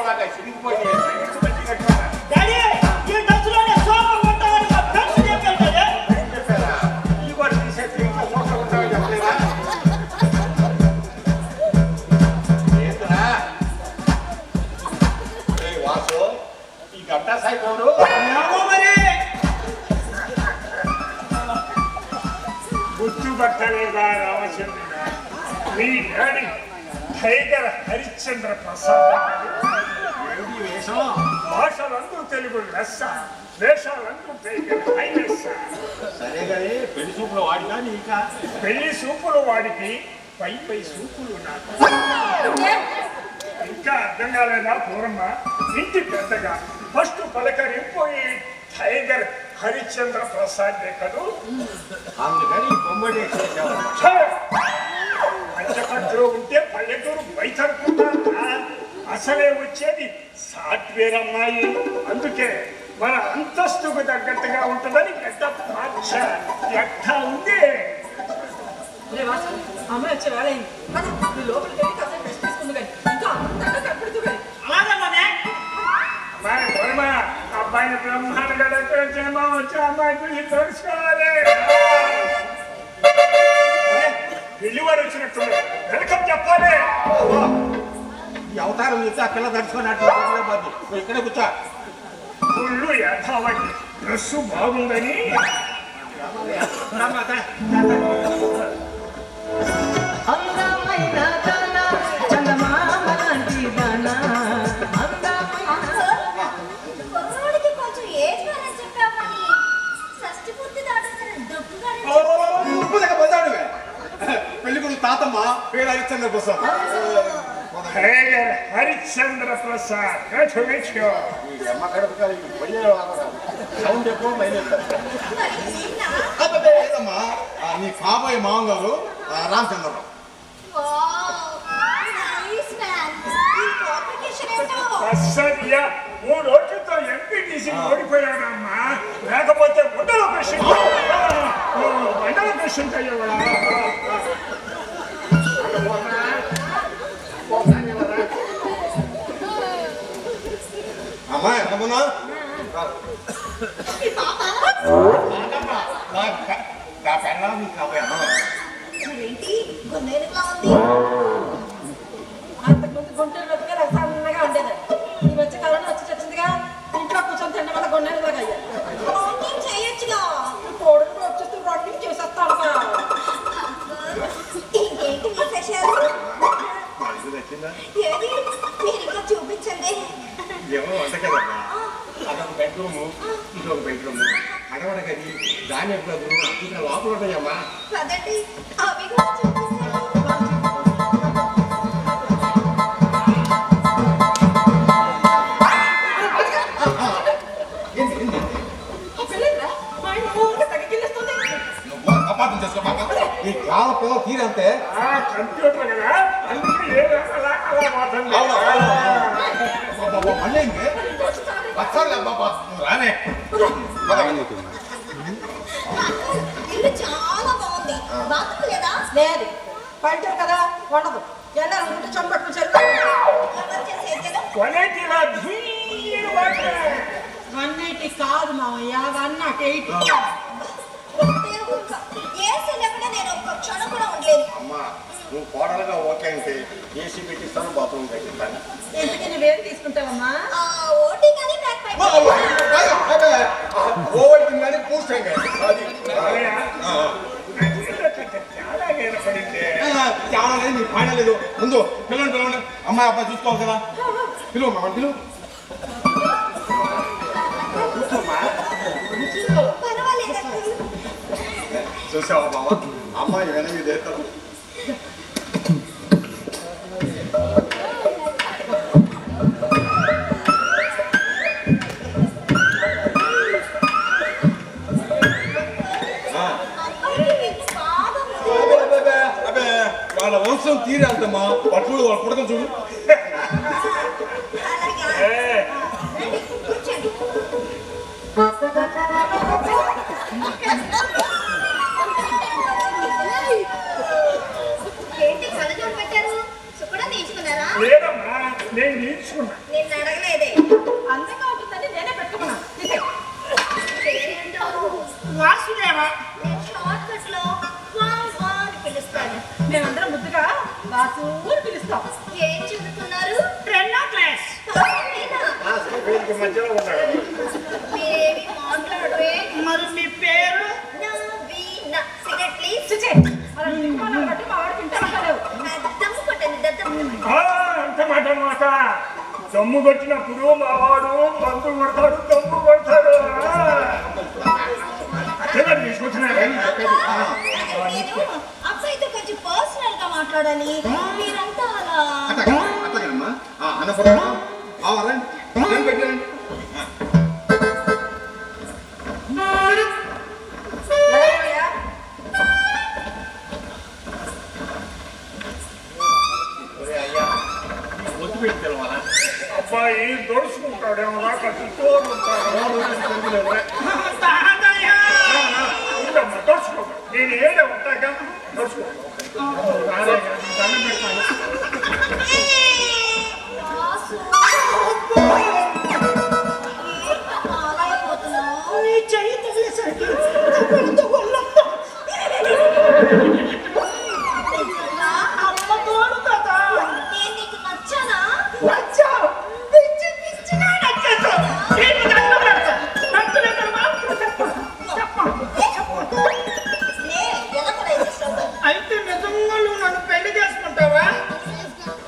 లాగా సిరిగిపోయి చెప్పారా ఈ కూడా తీసేసి ఇంకా మోసం ఉంటామని చెప్పలేదా గుర్తుపట్టలేదా రామచంద్రుడా? మీ డాడీ టైగర్ హరిశ్చంద్ర ప్రసాద్. ఏమిటి వేషం? భాషలందు తెలుగు లెస్స, వేషాలందు టైగర్ హైలెస్స. సరే కానీ పెళ్లి చూపులు వాడినా నీకా? పెళ్లి సూపులు వాడికి, పై పై సూపులు నాకు. ఇంకా అర్థం కాలేదా పూరమ్మ? ఇంటి పెద్దగా ఫస్ట్ పలకరింపు ఈ టైగర్ హరిశ్చంద్ర ప్రసాద్ కదూ. అందుకని బొమ్మడి పంచపంటలో ఉంటే పల్లెటూరు బయట అనుకుంటా. అసలే వచ్చేది సాఫ్ట్వేర్ అమ్మాయి. అందుకే మన అంతస్తుకు తగ్గట్టుగా ఉంటుందని పెద్ద పాక్ష ఎట్టా ఉంది. రే వాసు, అమ్మాయి వచ్చే వేళ అయింది. పద, నువ్వు లోపలికి వెళ్ళి కాసేపు రెస్ట్ తీసుకుంది కానీ ఇంకా అంతగా కనపడుతూ కానీ. అలాగమ్మనే అమ్మాయి పూరమ్మ, అబ్బాయిని బ్రహ్మాండంగా డెకరేట్ చేయమా, వచ్చే అమ్మాయి గురించి తెలుసుకోవాలి. పెళ్లి వారు వచ్చినట్టు వెల్కమ్ చెప్పాలి. ఈ అవతారం ఇస్తే ఆ పిల్ల తడుచుకున్నట్టు నువ్వు ఇక్కడే కూర్చో. ఒళ్ళు యథావతి, డ్రెస్సు బాగుందని. అందమైన దాన చందమామ లాంటి దాన కుర్రోడికి కొంచెం ఏజ్ అని చెప్పామని షష్టి పూర్తి దాటుతున్న డబ్బుగా పెళ్లి కొడుకు తాతమ్మ పేరు హరిశ్చంద్ర ప్రసాద్. టైగర్ హరిశ్చంద్ర ప్రసాద్. అమ్మ కడుపు సౌండ్ ఎక్కువ మైనస్. అబ్బే లేదమ్మా, నీ కాబోయే మామగారు రామచంద్రరావు. Nice man. ఈ కాంప్లికేషన్ ఏంటో అస్సయ్యా, 3 రోజులతో ఎంపీటీసీ ఓడిపోయాడమ్మా. లేకపోతే మండల ప్రెసిడెంట్ అయ్యేవాడా. అమ్మా ఎంతమన్నా ఈ పాప నా పెళ్ళ నీకు కాబోయే అమ్మ. ఏంటి గుండెలుగా ఉంది. అంతకుముందు గుంటూరు బతికే నాకు సన్నగా ఉండేది. ఈ వచ్చే కాలంలో వచ్చి చచ్చిందిగా. ఇంట్లో కూర్చొని తినడం వల్ల గొన్నెలు లాగా అయ్యాయి. వాకింగ్ చేయొచ్చుగా. కోడుకు వచ్చేస్తూ రొట్టింగ్ చేసేస్తాను. ఇంకేంటి విశేషాలు? మనసు నచ్చిందా? ఏది మీరు ఇంకా చూపించండి. ఏమో వంట కదమ్మా. అదొక బెడ్రూము, ఇదొక బెడ్రూము, అడవడ గది, దాని గదు ఇంకా లోపల ఉంటాయమ్మా. పదండి అవి కూడా చూపిస్తాను. పిల్లరా మా ఆయన ఊరికే తగ్గిలిస్తుంది. నువ్వు అపార్థం చేసుకో బాగా. ఈ కాల పిల్ల తీరంతే. కంప్యూటర్ కదా, అందుకే అలా మాట్లాడి. మళ్ళీ వచ్చాలి బాబా, నువ్వు రానే. ఇల్లు చాలా బాగుంది. బాత్రూమ్ లేదా? లేదు, పంటారు కదా ఉండదు. వెళ్ళాలనుకుంటే చంపట్టు చెల్లి. ఎవరు చేసేది కదా? కొనేటిలా ధీరు మాట్లాడే. 180 కాదు మావయ్య, 108. ఒకే ఒక్క. ఏసీ లేకుండా నేను ఒక్క క్షణం కూడా ఉండలేను. అమ్మా నువ్వు కోడలుగా ఓకే అంటే ఏసీ పెట్టిస్తాను, బాత్రూమ్ పెట్టిస్తాను. ఎందుకు నువ్వేం తీసుకుంటావమ్మా? ఓటీ కానీ బ్యాక్ పైప్. ఓవైపు కానీ పూస్తాం కానీ అది చాలా ఏర్పడింది. చాలా లేదు, నీకు పాడ లేదు. ముందు పిల్లలు అమ్మాయి అబ్బాయి చూసుకోవాలి కదా. పిలువు అమ్మా, పిలువు. పర్వాలేదు. చూసావా బాబా, అమ్మాయి వెనక్కి చేస్తాను. వాళ్ళ వంశం తీరే అంతమ్మా. పట్టుడు వాళ్ళు పుడతాం చూడు. ఏంటి కళ్ళజోడు పెట్టారు? సుఖడా తీయించుకున్నారా? లేదమ్మా, నేను నిల్చుకున్నా. నిన్ను అడగలేదే. అందంగా ఉంటుందని నేనే పెట్టుకున్నా. పేరేంటో? వాసుదేవ. నేను షార్ట్ కట్ లో వా అని పిలుస్తాను. మేమందరం ముద్దుగా వాసు అని పిలుస్తాం. ఏం చదువుతున్నారు? 2వ క్లాస్. వీరికి మధ్యలో ఉన్నాడు. మీరేమి మాట్లాడరే? మరి మీ పేరు? నవీన. సిగరెట్ ప్లీజ్ చూచే మనం దిక్కుమాలను బట్టి మా వాడికి ఇంట పట్టలేవు. దమ్ము కొట్టండి దమ్ము. అంత మాట అన్నమాట. దమ్ము కొట్టినప్పుడు మా వాడు మందు కొడతాడు, దమ్ము కొడతాడు. అదే తీసుకొచ్చినాడు. నేను అబ్బాయితో కొంచెం పర్సనల్ గా మాట్లాడాలి. మీరంతా అలా అట్టగమ్మా అన్నపూర్ణ రండి పెట్టండి. లలయ్య, ఒరే అయ్యా, ఒత్తి పెట్టి తెలవాలా? అబ్బాయి దొడుచుకుంటాడేమో కట్టి తోడుంటాడు. తాతయ్య ఉండమ్మా, దొడుచుకో. నేను ఏడే ఉంటాగా దొడుచుకో. రారయ్యా, దండం పెడతాను. వాసు. ఏంటమ్మా అలా అయిపోతున్నావు? నీ చెయ్యి తగిలేసరికి అమ్మతో ఒళ్ళంతా అమ్మ తోడు తాత. నేను నీకు నచ్చానా? నచ్చావు. పిచ్చి పిచ్చిగా నచ్చేసావు. నీకు దండం పెడతా. నచ్చలేదని మాత్రం చెప్పు. లే, ఎలా ప్రయత్నిస్తావు? అయితే నిజంగా నువ్వు నన్ను పెళ్లి చేసుకుంటావా?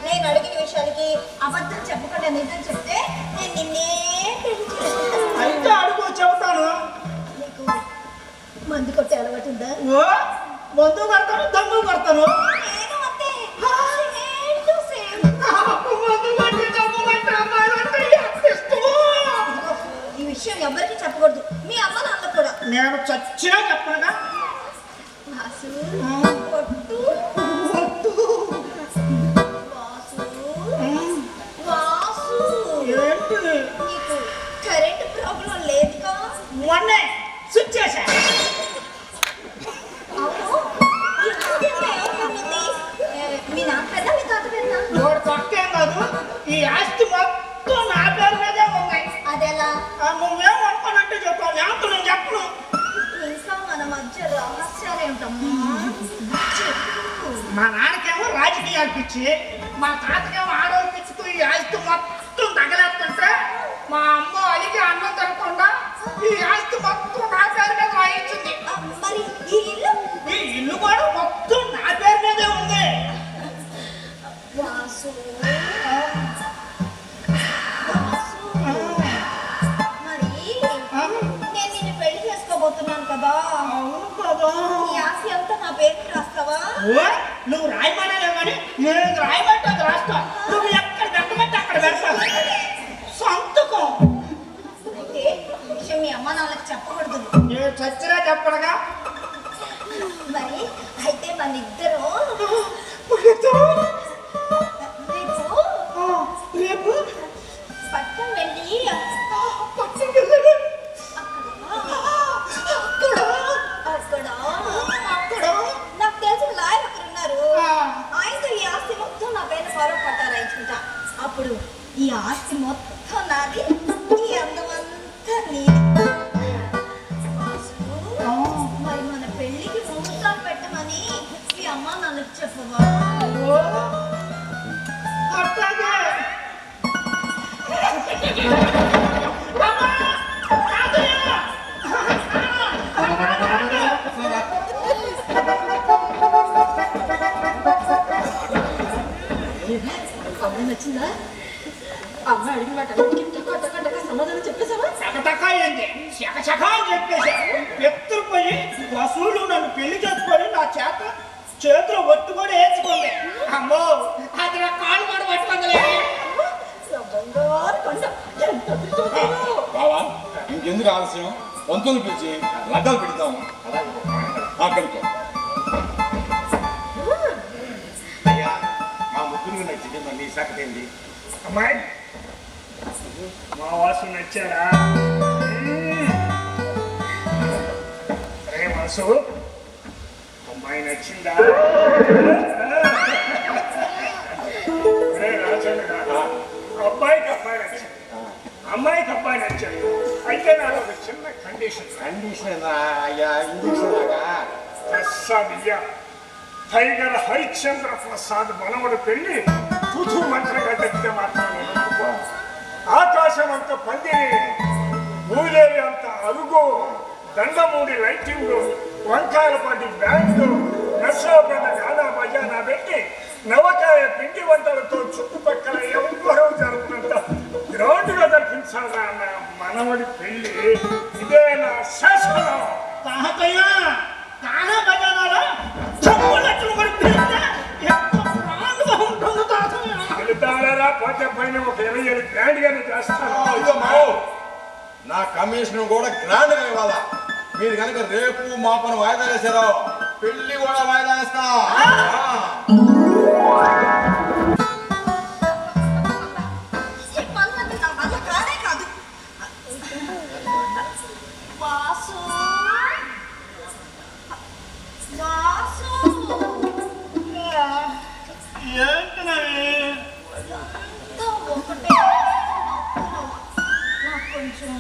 నేను అడిగిన విషయాలకి అబద్ధం చెప్పకుండా నిజం చెప్తే నేను నిన్నే పెళ్లి చేసుకుంటాను. అయితే అడుగు చెబుతాను. నీకు మందు కొట్టే అలవాటు ఉందా? ఓ మందు కొడతాను, దమ్ము కొడతాను. నేను అంతే. Same to same. నాకు మందు కొట్టి దమ్ము కొట్టి అమ్మాయిలు అంటే ఎంత ఇష్టమో. ఇదిగో, ఈ విషయం ఎవరికి చెప్పకూడదు. మీ అమ్మ నాన్న కూడా. నేను చచ్చినా చెప్పనుగా. వాసు కొట్టు. వాసు వాసు ఏంటి నీకు కరెంట్ ప్రాబ్లం లేదుగా? మొన్నే స్విచ్ చేశా. అవును. ఈ ఆస్తిలో ఎవరి పేరు ఉంది? మీ నాన్న పెద్ద మీ తాత పెద్ద? వాడు తొక్కేం కాదు. ఈ ఆస్తి మొత్తం నా పేరు మీదే ఉన్నాయి. అదెలా? నువ్వేం అనుకోనంటే చెప్పాలి. లేకపోతే నేను చెప్పను. ఇంకా మన మధ్య రహస్యాలేంటమ్మా? చెప్పు. మా నాన్నకేమో రాజకీయాలు పిచ్చి, మా తాతకేమో ఆడవాళ్ళు పిచ్చితో ఈ ఆస్తి మొత్తం తగలేస్తుంటే మా అమ్మ అలిగి అన్నం తినకుండా ఈ ఆస్తి మొత్తం నా పేరు మీద రాయించింది. మరి ఈ ఇల్లు? ఈ ఇల్లు కూడా మొత్తం నా పేరు మీదే ఉంది. వాసు వాసు. మరి నేను నిన్ను పెళ్లి చేసుకోబోతున్నాను కదా. అవును కదా. ఈ ఆస్తి అంతా నా పేరు రాస్తావా? ఓ నువ్వు రాయమనే కానీ నేను రాయమంటే అది రాస్తా. నువ్వు ఎక్కడ పెట్టమంటే అక్కడ పెడతావు. సంతకం. అయితే ఈ విషయం మీ అమ్మ నాన్నకి చెప్పకూడదు. నేను చచ్చినా చెప్పనుగా. మరి అయితే మన ఇద్దరు రేపు పట్టం వెళ్ళి పట్టుకెళ్ళి అక్కడ నాకు తెలిసిన లాయర్ ఒకరు ఉన్నారు. ఆయనతో ఈ ఆస్తి మొత్తం నా పైన పొరవ పట్టారాయించుకుంటా. అప్పుడు ఈ ఆస్తి మొత్తం నాది, ఈ అందమంతా నీది. వాసు, మరి మన పెళ్ళికి ముహూర్తాలు పెట్టమని మీ అమ్మ నాన్నకి చెప్పవా? అట్లాగే. అమ్మాయి నచ్చిందా? అమ్మాయి అడిగిన మాట టక సమాధానం చెప్పేసావా? చకచక ఏంది చకచక అని చెప్పేసి ఎత్తుకుపోయి వసూలు నన్ను పెళ్లి చేసుకొని నా చేతిలో ఒట్టు కూడా వేసుకుంది. అమ్మో అది నా కాలు కూడా పట్టుకుందిలే. బంగారు కొండ ఎంత అదృష్టవంతుడు. బావా ఇంకెందుకు ఆలస్యం? వంతులు పిలిచి లడ్డాలు పెడతాము. కనుకో అయ్యా, మా ముగ్గురికి నచ్చింది. మరి నీ సంగతి ఏంటి? అమ్మాయి మా వాసు నచ్చారా? రే వాసు, అమ్మాయి నచ్చిందా? రే రాజన్న, అబ్బాయికి అమ్మాయి నచ్చింది, అమ్మాయికి అబ్బాయి నచ్చాడు. అయితే నాకు ఒక చిన్న కండిషన్. కండిషన్ అయ్యా, ఇంజక్షన్ లాగా. ప్రసాద్ టైగర్ హరిశ్చంద్ర ప్రసాద్ మనవడు పెళ్లి తుతు మంత్రంగా చెప్తే మాత్రం నేను ఒప్పుకోను. ఆకాశం అంత పందిరి, ఊలేరి అంత అరుగు, దండమూడి లైటింగ్, వంకాయలపాటి బ్యాంకు నర్సాపేట గానా బజానా పెట్టి నవకాయ పిండి వంటలతో చుట్టుపక్కల ఎవరో జరుగుతున్నంత గ్రౌండ్గా జరిపించాలా నా మనవడి పెళ్లి. ఇదే నా శాసనం. తాతయ్య గానా బజానాలో చెప్పులట్లు కూడా పిలిస్తే ఎంత ప్రాణంగా ఉంటుందో తాతయ్య. వెళుతారా పోతే పైన ఒక 27 గ్రాండ్గానే చేస్తాను. ఇదిగో మావు, నా కమిషన్ కూడా గ్రాండ్ గా ఇవ్వాలా. మీరు కనుక రేపు మాపను వాయిదా వేశారో పెళ్లి కూడా వాయిదా వేస్తా. ఈ పనులన్నీ నా వల్ల కానే కాదు. వాసు వాసు ఏంటి నవ్వి? అంతా ఒకటే నాకు కొంచెం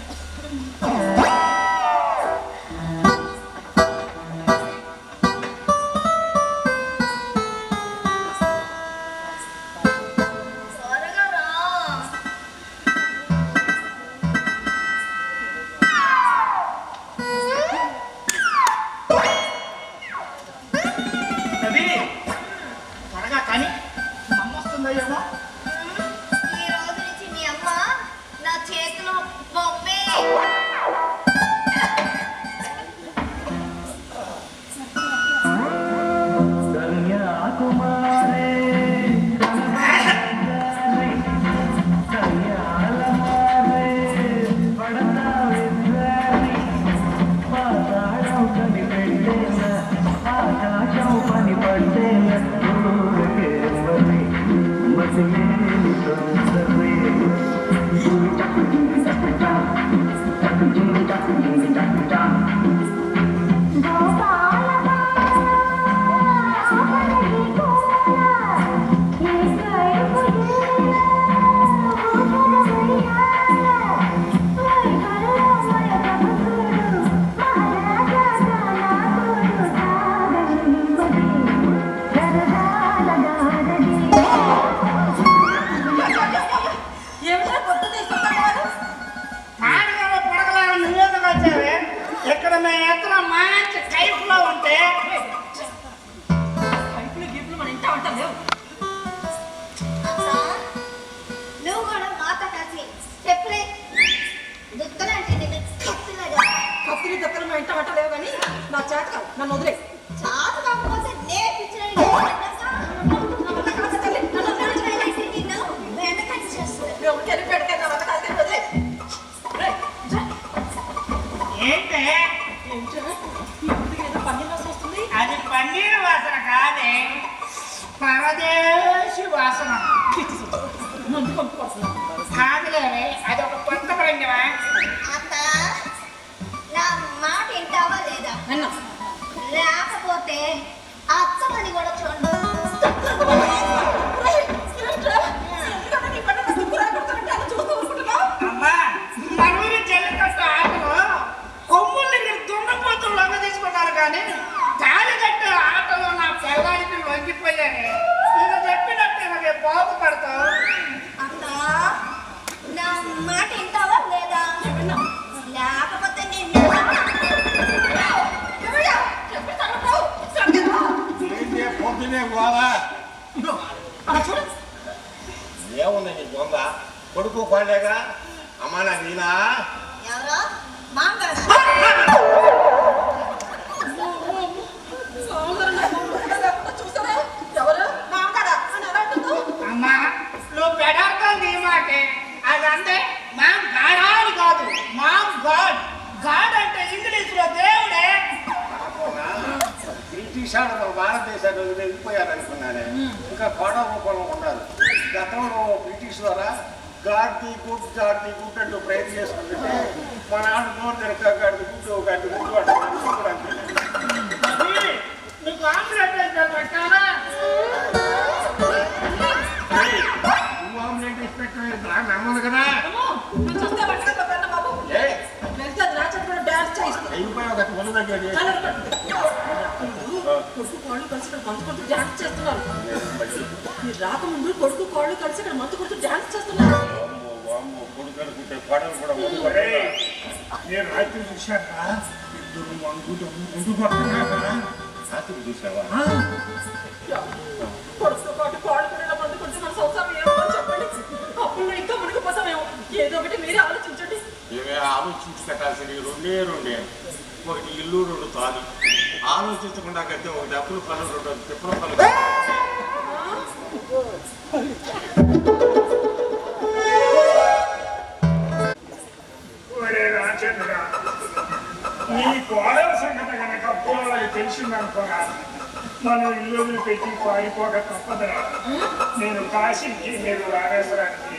త్వరగా రా. నవ్వి, త్వరగా కానీ అమ్మొస్తుందయ్యేమో. ఈ రోజు నుంచి మీ అమ్మ నా చేతిలో బొమ్మే. ఏమిటో పొద్దున్న ఇస్తున్నారు. మాటగా పొడగలేవు నువ్వేందుకు వచ్చావే? ఇక్కడ మేము ఎత్తన మంచి కైఫ్లో ఉంటే కైపులు గిప్పులు మన ఇంట ఉంటాం లేవు. అక్క నువ్వు కూడా మాతో కలిసి చెప్పలే దుక్కలంటే నేను కత్తిలాగా కత్తిని దక్కలు మా ఇంట వంట లేవు కానీ నా చేత కాదు, నన్ను వదిలే. చాలు కాకపోతే నేర్పించడం నిన్ను వెనకటి చేస్తుంది. ఎవరికైనా పెడితే నా వంట కాదు వదిలే. ఏంటే ఏంటో ఇప్పుడు ఏదో పన్నీర్ వాసన వస్తుంది. అది పన్నీర్ వాసన కాదే, పరదేశి వాసన. మందు పంపుకొస్తున్నాను. కాదులేవే, అది ఒక కొత్త పరంగమా. అక్క నా మాట వింటావా లేదా? అన్నా లేకపోతే అత్తమని కూడా చూడండి. అమ్మా, మనూరి జల్లికట్టు ఆటలో కొమ్ముల్ని మీరు దున్నపోతులు లొంగ తీసుకున్నారు కానీ తాళికట్టు ఆటలో నా పిల్లాడికి లొంగిపోయానే. ఇది చెప్పినట్టు ఇలాగే బాగుపడతావు. అక్క నా మాట వింటావా లేదా? లేకపోతే నిన్ను ఏంటి పొద్దునే పోవాలా? చూడు ఏముంది నీ దొంగ కొడుకు పాడేగా అమ్మానా నీనా? ఎవరో మాంగాడు. చూసారా ఎవరు మాంగాడా అని ఎలా అంటుందో. అమ్మా, నువ్వు పెడార్థం నీ మాటే. అదంటే మా గాడాలు కాదు, మా గాడ్. గాడ్ అంటే ఇంగ్లీష్ లో దేవుడే. బ్రిటిష్ వాళ్ళు మన భారతదేశాన్ని వదిలి వెళ్ళిపోయారనుకున్నానే. ఇంకా కోడ రూపంలో ఉన్నారు. గతంలో బ్రిటిష్ ద్వారా గాడ్ ది గుడ్ అంటూ ప్రయత్నం చేసుకుంటుంటే మన ఆడ నోరు తిరగ గడ్డి గుడ్డు అంటున్నాడు. అది నీకు ఆమ్లెట్ వేస్తే పెట్టాలా? నువ్వు ఆమ్లెట్ ఇన్స్పెక్టర్ బాగా నమ్మదు కదా. నువ్వు చూస్తే పట్టుకుంటా పెద్ద బాబు. ఏ వెళ్తే రాత్రి కూడా డాన్స్ చేయిస్తుంది. అయిపోయి ఒక వంద దగ్గర కొడుకు కోళ్ళు కలిసి ఇక్కడ మందు కొడుతూ డాన్స్ చేస్తున్నారు. మీరు రాకముందు కొడుకు కోళ్ళు కలిసి ఇక్కడ మందు కొడుతూ డాన్స్ చేస్తున్నారు. కొడుకు అనుకుంటే కోడలు కూడా నేను రాత్రి చూశాను ముందు పడుతున్నా కదా ఆస్తికి చూసావా కొడుకుతో పాటు కాళ్ళు కూడా ఇలా మందుకుంటే మన సంసారం ఏమో చెప్పండి. అప్పుడు ఇంకా మునిగిపోతామేమో. ఏదో ఒకటి మీరే ఆలోచించండి. ఏమే ఆలోచించి పెట్టాల్సింది రెండే ఒకటి ఇల్లు 2 తాలు ఆలోచించకుండా కడితే ఒకటి అప్పులు పనులు 2 తిప్పల పనులు. ఒరే రాజేంద్ర, నీ కోడల సంగతి కనుక అప్పులకి తెలిసిందనుకోగా మనం ఇల్లు పెట్టి పారిపోక తప్పదురా. నేను కాశీకి మీరు రామేశ్వరానికి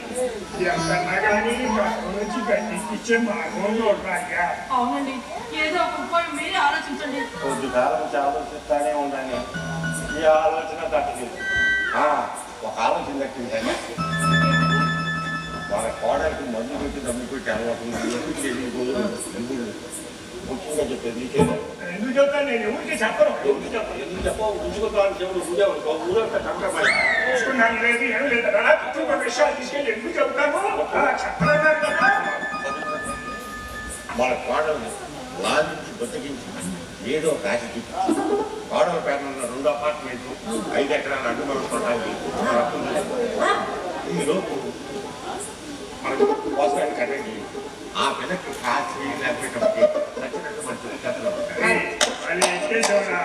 ఎంత నగాని నుంచి గడ్డికిచ్చే మార్గంలో ఉన్నాయా. అవునండి, ఏదో ఒక ఉపాయం మీరే ఆలోచించండి. కొద్ది కాలం నుంచి ఆలోచిస్తానే ఉండాలి. ఈ ఆలోచన తట్టుకుంది. ఒక ఆలోచన తట్టిందని మన కోడలికి మందు పెట్టి దమ్ము పెట్టి అలవాటు ముఖ్యంగా చెప్పేది నీకేదా ఎందుకు చెప్తాను? నేను ఎవరికి చెప్పను. ఎందుకు చెప్పవు ఉంచుకుంటాను చెవులు ఊరంతా కంటపై చూసుకున్నాను లేదు ఏం లేదు కదా. కుటుంబ విషయాలు తీసుకెళ్ళి ఎందుకు చెప్తాను? చెప్పలేదు కదా. మన కోడల్ని లాలించి బతికించి ఏదో కాసి చూపించి కోడల పేట ఉన్న 2 అపార్ట్మెంట్లు 5 ఎకరాల అడ్డుమలు కొట్టాలి. ఈ లోపు మనకు అవసరాన్ని కట్టండి. ఆ పిల్లకి కాసి లేకపోతే నచ్చినట్టు మంచి కథలు మళ్ళీ ఎక్కేసేవరా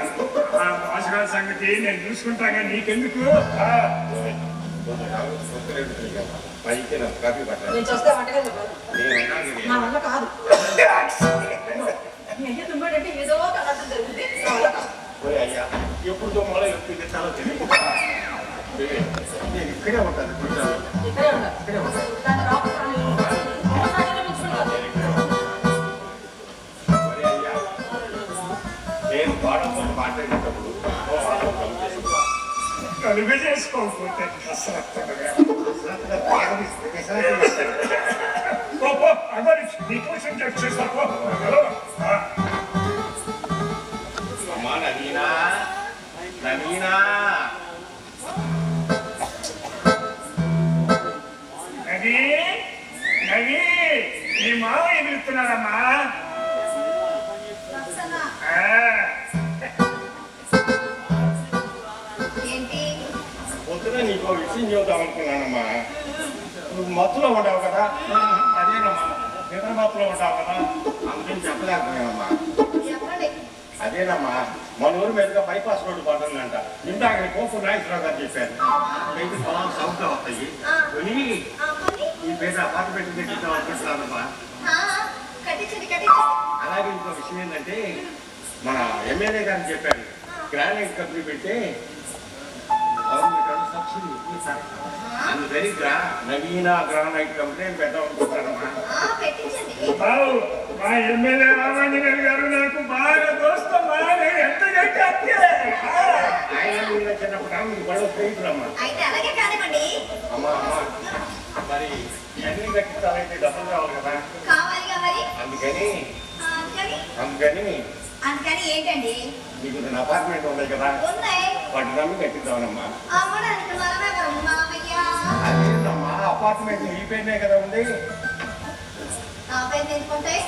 ఆ మోసగాల సంగతి నేను చూసుకుంటాగా నీకెందుకు. పైకి నాకు కాఫీ పట్టాలి. నేను చూస్తే వంటగది నా వల్ల కాదు. మీ అయ్య తుమ్మాడంటే ఏదో కలటం జరుగుతుంది. నా వల్ల కాదు. అయ్యా ఎప్పుడు మొదలు ఎప్పుడు చాలా తెలియదు. నేను ఇక్కడే ఉంటాను. ఇక్కడే ఉండాలి. ఇక్కడే ఉంటాను. దాన్ని రాకుండా నేను కోడలతో మాట్లాడేటప్పుడు కలుగ చేసుకోకపోతే నీకోసం చెక్ చేస్తాపో. అమ్మా నవీనా నవీనా నవీ నవీ నీ మావ ఎదురుతున్నారమ్మా. ఏంటి పొద్దున నీకు విషయం చెబుతాం అనుకున్నానమ్మా. నువ్వు మత్తులో ఉంటావు కదా. అదేనమ్మా నిద్ర మత్తులో ఉంటావు కదా. అందుకని చెప్పలేకపోయానమ్మా. చెప్పండి. అదేనమ్మా మన ఊరి మీదుగా బైపాస్ రోడ్డు పడుతుందంట. ఇందాక కోపు నాగేశ్వరరావు గారు చెప్పారు. రైతు పొలాలు సౌకర్యం వస్తాయి కొని ఈ పేద అపార్ట్మెంట్ పెట్టిద్దాం అనుకుంటున్నానమ్మా. కట్టించండి. అలాగే ఇంకో విషయం ఏంటంటే మన ఎమ్మెల్యే గారిని చెప్పారు గ్రానైట్ కంపెనీ పెడితే గవర్నమెంట్ సబ్సిడీ ఇస్తారు. అందుకని నవీన గ్రానైట్ కంపెనీ పెద్దాం అనుకుంటారమ్మా. బాబు మా ఎమ్మెల్యే రామాంజనేయులు గారు నాకు బాగా దోస్తం. ఎంత గట్టి ఆయన చిన్నప్పుడు మీకు బడవ స్నేహితులమ్మా. అయితే అలాగే కానివ్వండి. అమ్మా అమ్మా మరి ఇవన్నీ కట్టించాలంటే డబ్బులు కావాలి కదా. కావాలిగా మరి. అందుకని అందుకని ఏంటండి? మీకు నా అపార్ట్మెంట్ ఉన్నాయి కదా. ఉన్నాయి. వాటి నమ్మి కట్టిద్దామనమ్మా. అమ్మడానికి మనమే మామయ్య. అదేనమ్మా అపార్ట్మెంట్ ఈ పేరునే కదా ఉంది. నా పేరు నేర్చుకుంటాయి.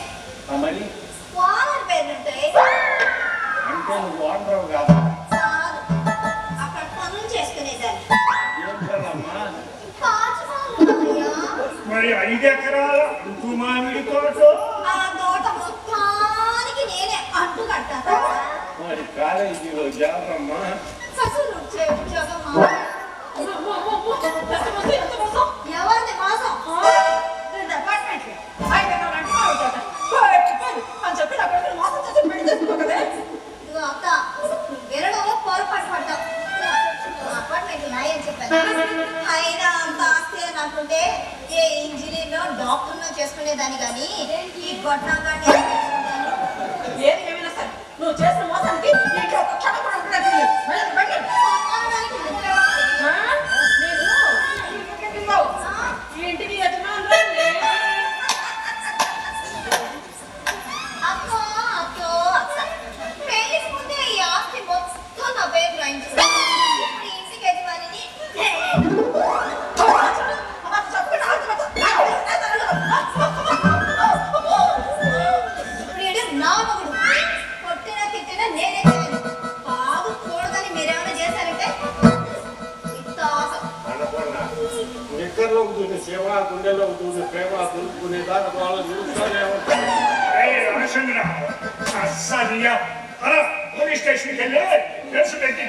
మరి వాళ్ళ పేరు ఉంటాయి. అంటే నువ్వు వాడరావు కాదా? చాలు అక్కడ పనులు చేసుకునేదాన్ని. ఏం చేయాలమ్మా? మరి 5 ఎకరాల రుతు మామిడి తోట. ఆ తోట మొత్తానికి నేనే అంటు కట్టాను. మరి కాలేజీలో జాబమ్మా. అసలు వచ్చే ఉద్యోగం ఎంత మోసం. ఎవరిది మోసం? అపార్ట్మెంట్ అని చెప్పి నా కొడుకుని మోసం చేసి పెళ్లి చేసుకోకదే. ఇదిగో అత్త, వినడంలో పొరపాటు పడ్డావు. అపార్ట్మెంట్ నాయని చెప్పాను. అయినా అంత ఆస్తి అనుకుంటే ఏ ఇంజనీర్నో డాక్టర్నో చేసుకునేదాన్ని కానీ ఈ గొడ్నాగాన్ని ఏది ఏమైనా సరే నువ్వు చేసిన మోసానికి ఇంట్లో ఒక క్షణం కూడా ఉండడానికి లేదు. ఈ ఇంటికి యజమానురాలిని. అత్తో అత్తో అత్త పెళ్లికి ముందే ఈ ఆస్తి మొత్తం నా పేరు రాయించుకున్నాను. ఇప్పుడు ఈ ఇంటికి యజమానిని ఇప్పుడు నా మొగుడు నిక్కర్లోకి దూని సేవ, గుండెల్లోకి దూని ప్రేమ, దులుపుకునే దాకా వాళ్ళు నిలుస్తూనే ఉంటారు. రామచంద్ర అస్సలు పోలీస్ స్టేషన్కి వెళ్ళి కేసు పెట్టి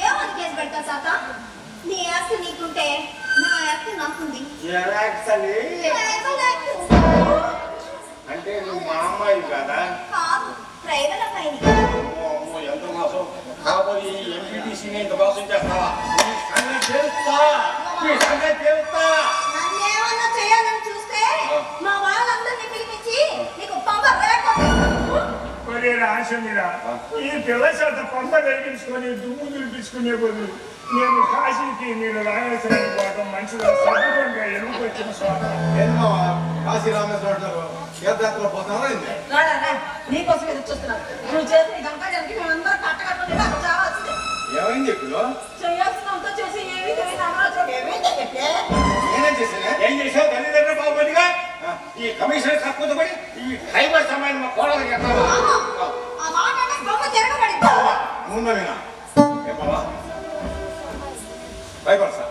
ఏమని కేసు పెడతా తాత? నీ ఆస్తి నీకుంటే నా ఆస్తి నాకుంది. అంటే నువ్వు మా అమ్మాయి కదా? కాదు, ప్రైవేట్ అమ్మాయిని. ఎంత మోసం కాబోయే ఎంపీటీసీని ఇంత మోసం చేస్తావా? నీ సంగతి తెలుస్తా, నీ సంగతి తెలుస్తా. నన్నేమన్నా చేయాలని చూస్తే మా వాళ్ళందరినీ పిలిపించి నీకు పవర్ లేకపోతే ఒరే రామచంద్ర, ఈ పిల్లశాత పంప వెలిగించుకొని దుమ్ము దులిపించుకునే బదులు నేను కాశీకి మీరు రామేశ్వరానికి పోవడం మంచిగా సర్దుకోండి ఎనుకు వచ్చిన స్వామి. కాశీ రామేశ్వరం తీర్థయాత్రలో పోతారా? రాడా నీకోసం ఎదురు చూస్తున్నాను. నువ్వు చేసిన ఇదంతా జరిగి మేమందరం కట్టకట్టుకుని అక్కడ చావాల్సిందే. ఏమైంది ఇప్పుడు? చేయాల్సినంత చేసి ఏమీ తెలియదు అమరావతి ఏమైంది చెప్పే. నేనేం చేశానే? ఏం చేసావు? తల్లిదండ్రులు బాగుపడిగా ఈ కమిషనర్ తక్కువ పడి ఈ డ్రైవర్ సమయం మా కోడలు చెప్తావా? ఆ మాట అంటే బొమ్మ తిరగబడింది. ముందమేనా ఏమవా డ్రైవర్సా?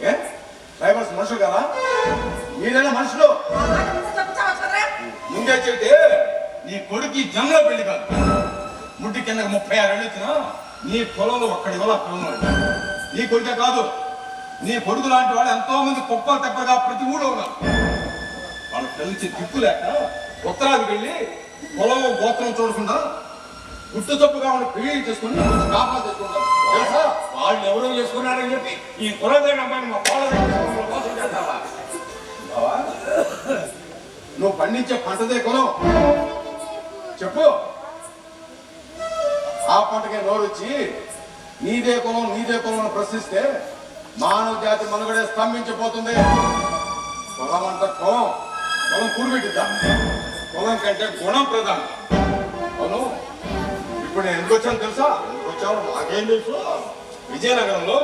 ఏ డ్రైవర్స్ మనుషులు కదా? మీరైనా మనుషులు? ఆ మాట ముందు చెప్పు చావచ్చు కదరా. ముందే చెబితే నీ కొడుకు ఈ జన్మలో పెళ్లి కాదు. ముడ్డి కిందకి 36 ఏళ్ళు వచ్చినా నీ పొలంలో ఒక్కడి వల్ల పిల్లలు. నీ కొడుకే కాదు, నీ కొడుకు లాంటి వాళ్ళు ఎంతో మంది కుప్పలు తెప్పగా ప్రతి ఊళ్ళో ఉన్నారు. వాళ్ళు పిలిచి దిక్కు లేక ఉత్తరాదికి వెళ్ళి పొలంలో గోత్రం చూడకుండా గుట్టు తప్పుగా ఉండి పెళ్లి చేసుకుని కాపాలు చేసుకుంటారు తెలుసా? వాళ్ళు ఎవరో చేసుకున్నారని చెప్పి ఈ కులదైన అమ్మాయిని మా కోడలు మోసం చేస్తావా? బావా, నువ్వు పండించే పంటదే కులం చెప్పు. ఆ పంటకే నోరొచ్చి నీదే కులం అని ప్రశ్నిస్తే మానవ జాతి మనుగడే స్తంభించిపోతుంది. కులం అంట కులం కూడిపెట్టిద్దాం. కులం కంటే గుణం ప్రధానం. అవును, ఇప్పుడు నేను ఎందుకు వచ్చాను తెలుసా? ఎందుకు వచ్చావు నాకేం తెలుసు. విజయనగరంలో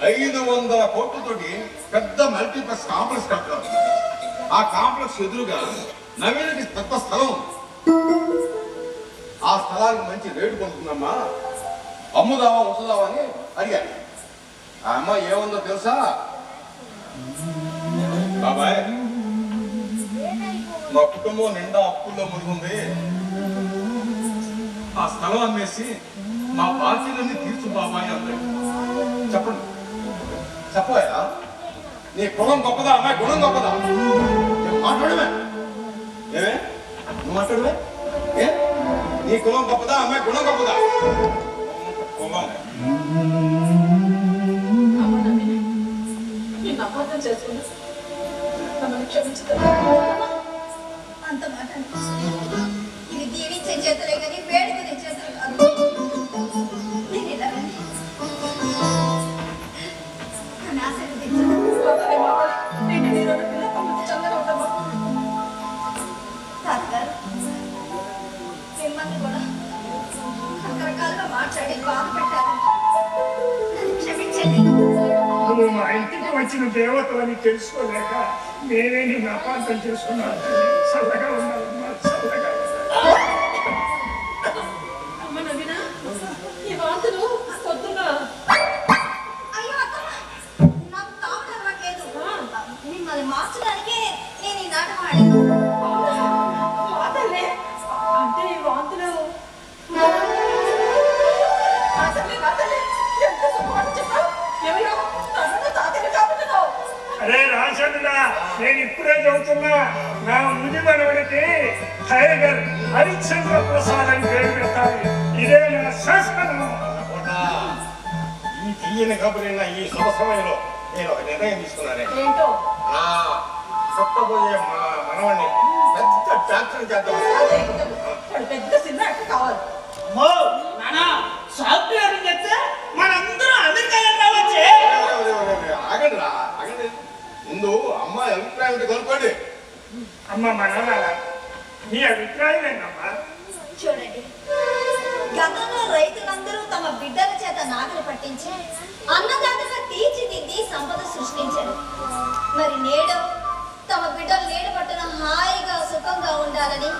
500 కోట్లతోటి పెద్ద మల్టీప్లెక్స్ కాంప్లెక్స్ కట్టారు. ఆ కాంప్లెక్స్ ఎదురుగా నవీనకి పెద్ద స్థలం ఉంది. ఆ స్థలానికి మంచి రేటు పొందుతుందమ్మా, అమ్ముదావా ఉంచుదావా అని అడిగాను. ఆ అమ్మ ఏముందో తెలుసా? బాబాయ్, మా కుటుంబం నిండా అప్పుల్లో మునిగుంది. ఆ స్థలం అమ్మేసి మా బాకీలన్నీ తీర్చు బాబాయ్ అన్నాడు. చెప్పండి, చెప్పాయా? నీ కులం గొప్పదా అమ్మాయి గుణం గొప్పదా? మాట్లాడమే ఏమే నువ్వు మాట్లాడమే ఏ? నీ కులం గొప్పదా అమ్మాయి గుణం గొప్పదా? కులం నిన్ను అబద్ధం చేసుకున్నా నన్ను క్షమించుతా. అంత మాట అనిపిస్తుంది. ఇది దీవించే చేతులే కానీ వేడుకునే చేతులు కాదు. నేను ఇలా రండి. నన్ను ఆశీర్వదించు. తాతగారు, మిమ్మల్ని కూడా రకరకాలుగా మాట్లాడి బాధ పెట్టారు. నన్ను క్షమించండి. నువ్వు మా ఇంటికి వచ్చిన దేవత అని తెలుసుకోలేక నేనే నిన్ను అపార్థం చేసుకున్నాను. చల్లగా ఉండాలమ్మా, చల్లగా అమ్మ నవీన, ఈ వార్తలు పొద్దున్న అయ్యో అత్తమ్మ, నాకు తాపడం అవ్వట్లేదు. మిమ్మల్ని మార్చడానికే నేను ఈ నాటకం ఆడాను. వార్తలే అంటే ఈ వార్తలు ఎంత సుఖం చెప్పావు. ఎవరో నన్ను తాతని కాపుతున్నావు. అరే రామచంద్ర, నేను ఇప్పుడే చెబుతున్నా, నా ముని మనవడికి టైగర్ హరిశ్చంద్ర ప్రసాద్ అని పేరు పెట్టాలి. ఇదే నా శాసనం. ఈ తీయని కబురైన ఈ శుభ సమయంలో నేను ఒక నిర్ణయం తీసుకున్నానే. ఏంటో నా పుట్టబోయే మా మనవాడిని పెద్ద డాక్టర్ చేద్దాం. అదే వాడు పెద్ద సినిమా యాక్టర్ కావాలి. అమ్మో నానా, సాఫ్ట్వేర్ చెప్తే మనందరం అమెరికా రావచ్చే. ఆగండి రా, ఆగండి. ముందు అమ్మాయి అభిప్రాయం ఉంటే కనుక్కోండి. అమ్మ మనవరాలా, నీ అభిప్రాయం ఏంటమ్మా? చూడండి, గతంలో రైతులందరూ తమ బిడ్డల చేత నాగలు పట్టించి అన్నదాతగా తీర్చిదిద్ది సంపద సృష్టించారు. మరి నేడు తమ బిడ్డలు నీడ పట్టున హాయిగా సుఖంగా ఉండాలని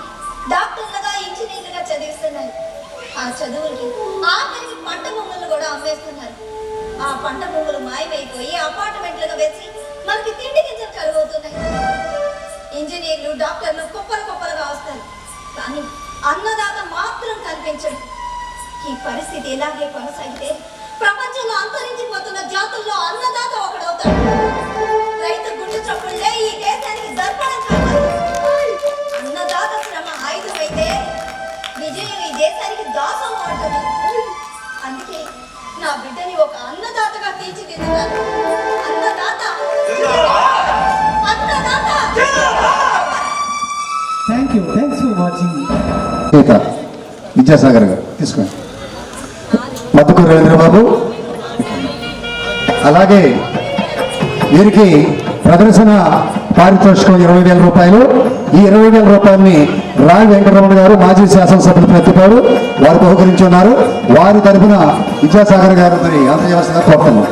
డాక్టర్లుగా ఇంజనీర్లుగా చదివిస్తున్నారు. ఆ చదువులకి ఆఖరికి పంట భూములను కూడా అమ్మేస్తున్నారు. ఆ పంట భూములు మాయమైపోయి అపార్ట్మెంట్లుగా వేసి మనకి తిండి గింజలు కలుగుతున్నాయి. ఇంజనీర్లు డాక్టర్లు కుప్పలుగా వస్తారు, కానీ అన్నదాత మాత్రం కనిపించడు. ఈ పరిస్థితి ఇలాగే కొనసాగితే ప్రపంచంలో అంతరించిపోతున్న జాతుల్లో అన్నదాత ఒకడవుతాడు. రైతు గుండె చప్పుళ్ళే ఈ దేశానికి దర్పణం కావాలి. అన్నదాత శ్రమ ఆయుధమైతే విజయం ఈ దేశానికి దాసం అంటుంది. అందుకే నా బిడ్డని ఒక అన్నదాతగా తీర్చిదిద్దుతాను. అన్నదాత అన్నదాత. Thanks for watching. విద్యాసాగర్ గారు తీసుకోండి. మధుకూరు రవీంద్రబాబు. అలాగే వీరికి ప్రదర్శన పారితోషికం 20,000 రూపాయలు. ఈ 20,000 రూపాయలని రావి వెంకటరమణ గారు మాజీ శాసనసభ్యులు ప్రతిపాడు వారు బహుకరించి ఉన్నారు. వారి తరఫున విద్యాసాగర్ గారు మరి అందజేయవలసిందిగా కోరుతున్నాం.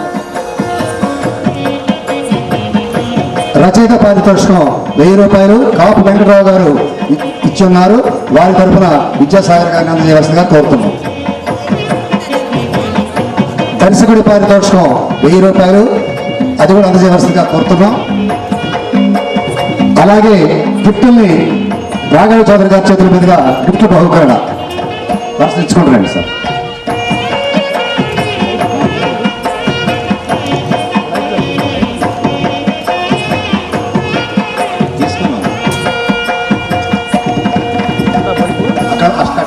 రచయిత పారితోషికం 1000 రూపాయలు కాపు వెంకటరావు గారు ఇచ్చి ఉన్నారు. వారి తరఫున విద్యాసాగర్ గారిని అందజేయవలసిందిగా కోరుతున్నాం. దర్శకుడి పారితోషికం 1000 రూపాయలు, అది కూడా అందజేయవలసిందిగా కోరుతున్నాం. అలాగే గిఫ్టుల్ని రాఘవ చౌదరి గారి చేతుల మీదుగా గిఫ్ట్ బహుకరణ ప్రశ్నించుకుంటారండి సార్. అక్కడ అక్కడ